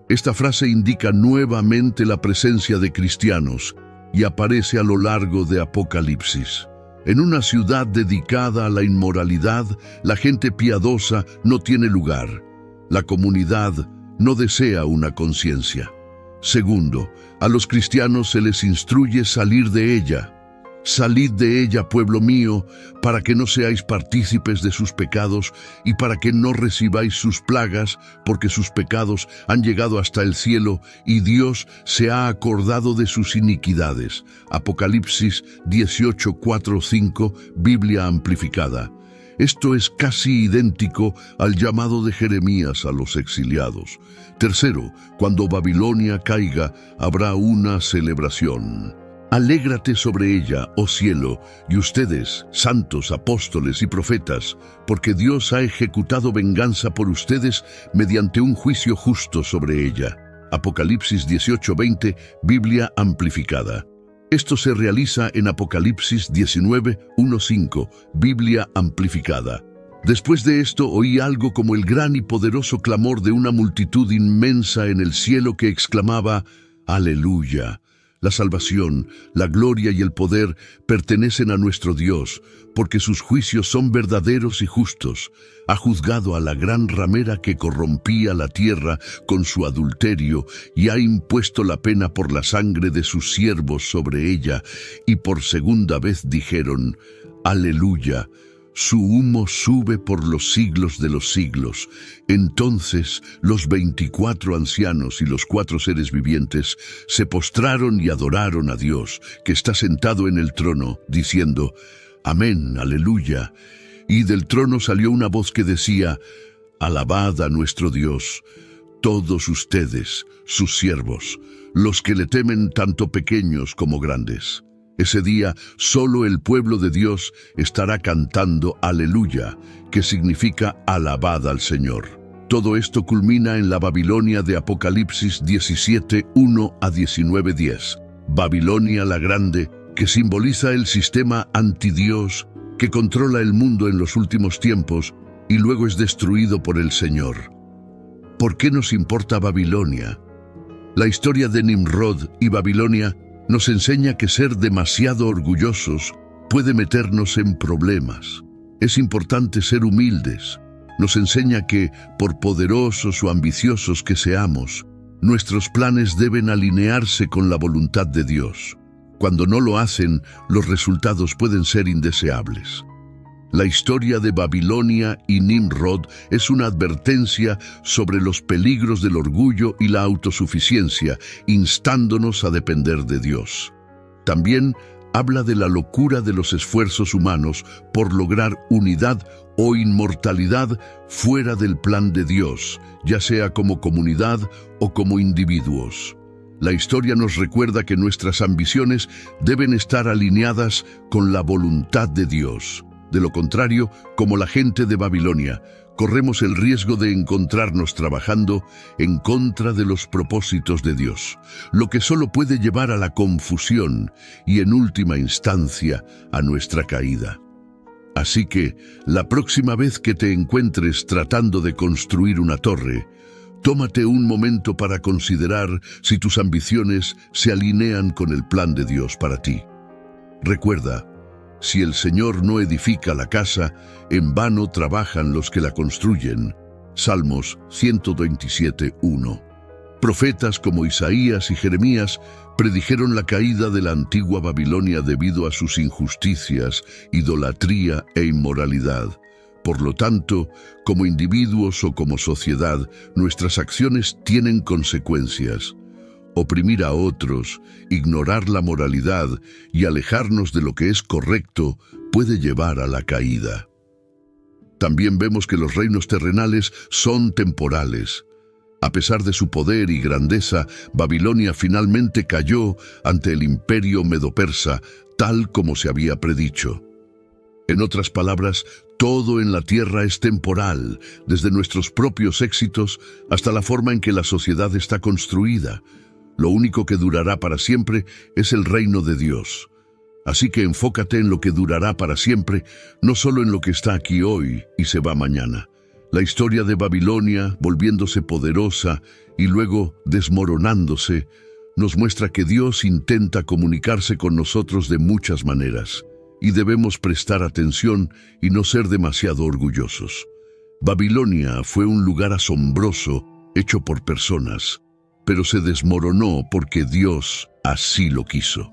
Esta frase indica nuevamente la presencia de cristianos y aparece a lo largo de Apocalipsis. En una ciudad dedicada a la inmoralidad, la gente piadosa no tiene lugar. La comunidad no desea una conciencia. Segundo, a los cristianos se les instruye salir de ella. Salid de ella, pueblo mío, para que no seáis partícipes de sus pecados y para que no recibáis sus plagas, porque sus pecados han llegado hasta el cielo y Dios se ha acordado de sus iniquidades. Apocalipsis 18, 4, 5, Biblia amplificada. Esto es casi idéntico al llamado de Jeremías a los exiliados. Tercero, cuando Babilonia caiga, habrá una celebración. Alégrate sobre ella, oh cielo, y ustedes, santos, apóstoles y profetas, porque Dios ha ejecutado venganza por ustedes mediante un juicio justo sobre ella. Apocalipsis 18:20, Biblia amplificada. Esto se realiza en Apocalipsis 19:1-5, Biblia amplificada. Después de esto oí algo como el gran y poderoso clamor de una multitud inmensa en el cielo que exclamaba: ¡Aleluya! La salvación, la gloria y el poder pertenecen a nuestro Dios, porque sus juicios son verdaderos y justos. Ha juzgado a la gran ramera que corrompía la tierra con su adulterio y ha impuesto la pena por la sangre de sus siervos sobre ella. Y por segunda vez dijeron: ¡Aleluya! Su humo sube por los siglos de los siglos. Entonces los 24 ancianos y los 4 seres vivientes se postraron y adoraron a Dios, que está sentado en el trono, diciendo: Amén, aleluya. Y del trono salió una voz que decía: Alabad a nuestro Dios, todos ustedes, sus siervos, los que le temen, tanto pequeños como grandes. Ese día solo el pueblo de Dios estará cantando aleluya, que significa alabad al Señor. Todo esto culmina en la Babilonia de Apocalipsis 17:1-19:10. Babilonia la Grande, que simboliza el sistema antidios que controla el mundo en los últimos tiempos y luego es destruido por el Señor. ¿Por qué nos importa Babilonia? La historia de Nimrod y Babilonia nos enseña que ser demasiado orgullosos puede meternos en problemas. Es importante ser humildes. Nos enseña que, por poderosos o ambiciosos que seamos, nuestros planes deben alinearse con la voluntad de Dios. Cuando no lo hacen, los resultados pueden ser indeseables. La historia de Babilonia y Nimrod es una advertencia sobre los peligros del orgullo y la autosuficiencia, instándonos a depender de Dios. También habla de la locura de los esfuerzos humanos por lograr unidad o inmortalidad fuera del plan de Dios, ya sea como comunidad o como individuos. La historia nos recuerda que nuestras ambiciones deben estar alineadas con la voluntad de Dios. De lo contrario, como la gente de Babilonia, corremos el riesgo de encontrarnos trabajando en contra de los propósitos de Dios, lo que solo puede llevar a la confusión y, en última instancia, a nuestra caída. Así que, la próxima vez que te encuentres tratando de construir una torre, tómate un momento para considerar si tus ambiciones se alinean con el plan de Dios para ti. Recuerda: si el Señor no edifica la casa, en vano trabajan los que la construyen. Salmos 127:1. Profetas como Isaías y Jeremías predijeron la caída de la antigua Babilonia debido a sus injusticias, idolatría e inmoralidad. Por lo tanto, como individuos o como sociedad, nuestras acciones tienen consecuencias. Oprimir a otros, ignorar la moralidad y alejarnos de lo que es correcto puede llevar a la caída. También vemos que los reinos terrenales son temporales. A pesar de su poder y grandeza, Babilonia finalmente cayó ante el imperio medo-persa, tal como se había predicho. En otras palabras, todo en la tierra es temporal, desde nuestros propios éxitos hasta la forma en que la sociedad está construida. Lo único que durará para siempre es el reino de Dios. Así que enfócate en lo que durará para siempre, no solo en lo que está aquí hoy y se va mañana. La historia de Babilonia, volviéndose poderosa y luego desmoronándose, nos muestra que Dios intenta comunicarse con nosotros de muchas maneras, y debemos prestar atención y no ser demasiado orgullosos. Babilonia fue un lugar asombroso, hecho por personas, pero se desmoronó porque Dios así lo quiso.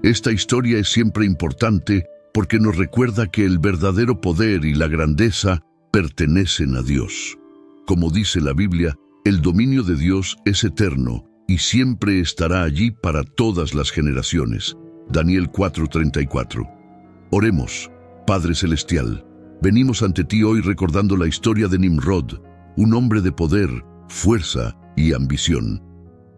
Esta historia es siempre importante porque nos recuerda que el verdadero poder y la grandeza pertenecen a Dios. Como dice la Biblia, el dominio de Dios es eterno y siempre estará allí para todas las generaciones. Daniel 4:34. Oremos. Padre Celestial, venimos ante ti hoy recordando la historia de Nimrod, un hombre de poder, fuerza y ambición.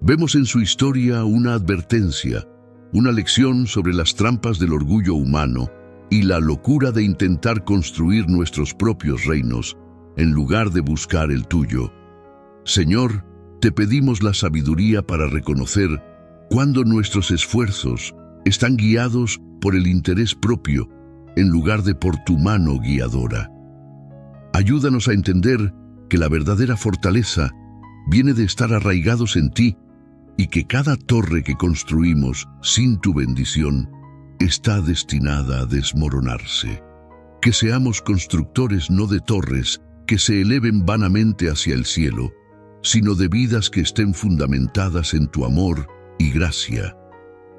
Vemos en su historia una advertencia, una lección sobre las trampas del orgullo humano y la locura de intentar construir nuestros propios reinos en lugar de buscar el tuyo. Señor, te pedimos la sabiduría para reconocer cuando nuestros esfuerzos están guiados por el interés propio en lugar de por tu mano guiadora. Ayúdanos a entender que la verdadera fortaleza viene de estar arraigados en ti y que cada torre que construimos sin tu bendición está destinada a desmoronarse. Que seamos constructores no de torres que se eleven vanamente hacia el cielo, sino de vidas que estén fundamentadas en tu amor y gracia.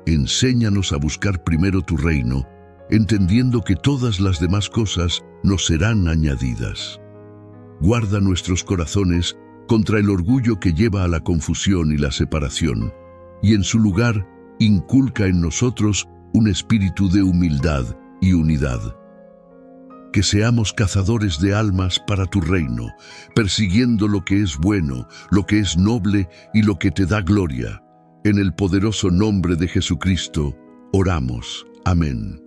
Enséñanos a buscar primero tu reino, entendiendo que todas las demás cosas nos serán añadidas. Guarda nuestros corazones contra el orgullo que lleva a la confusión y la separación, y en su lugar inculca en nosotros un espíritu de humildad y unidad. Que seamos cazadores de almas para tu reino, persiguiendo lo que es bueno, lo que es noble y lo que te da gloria. En el poderoso nombre de Jesucristo, oramos. Amén.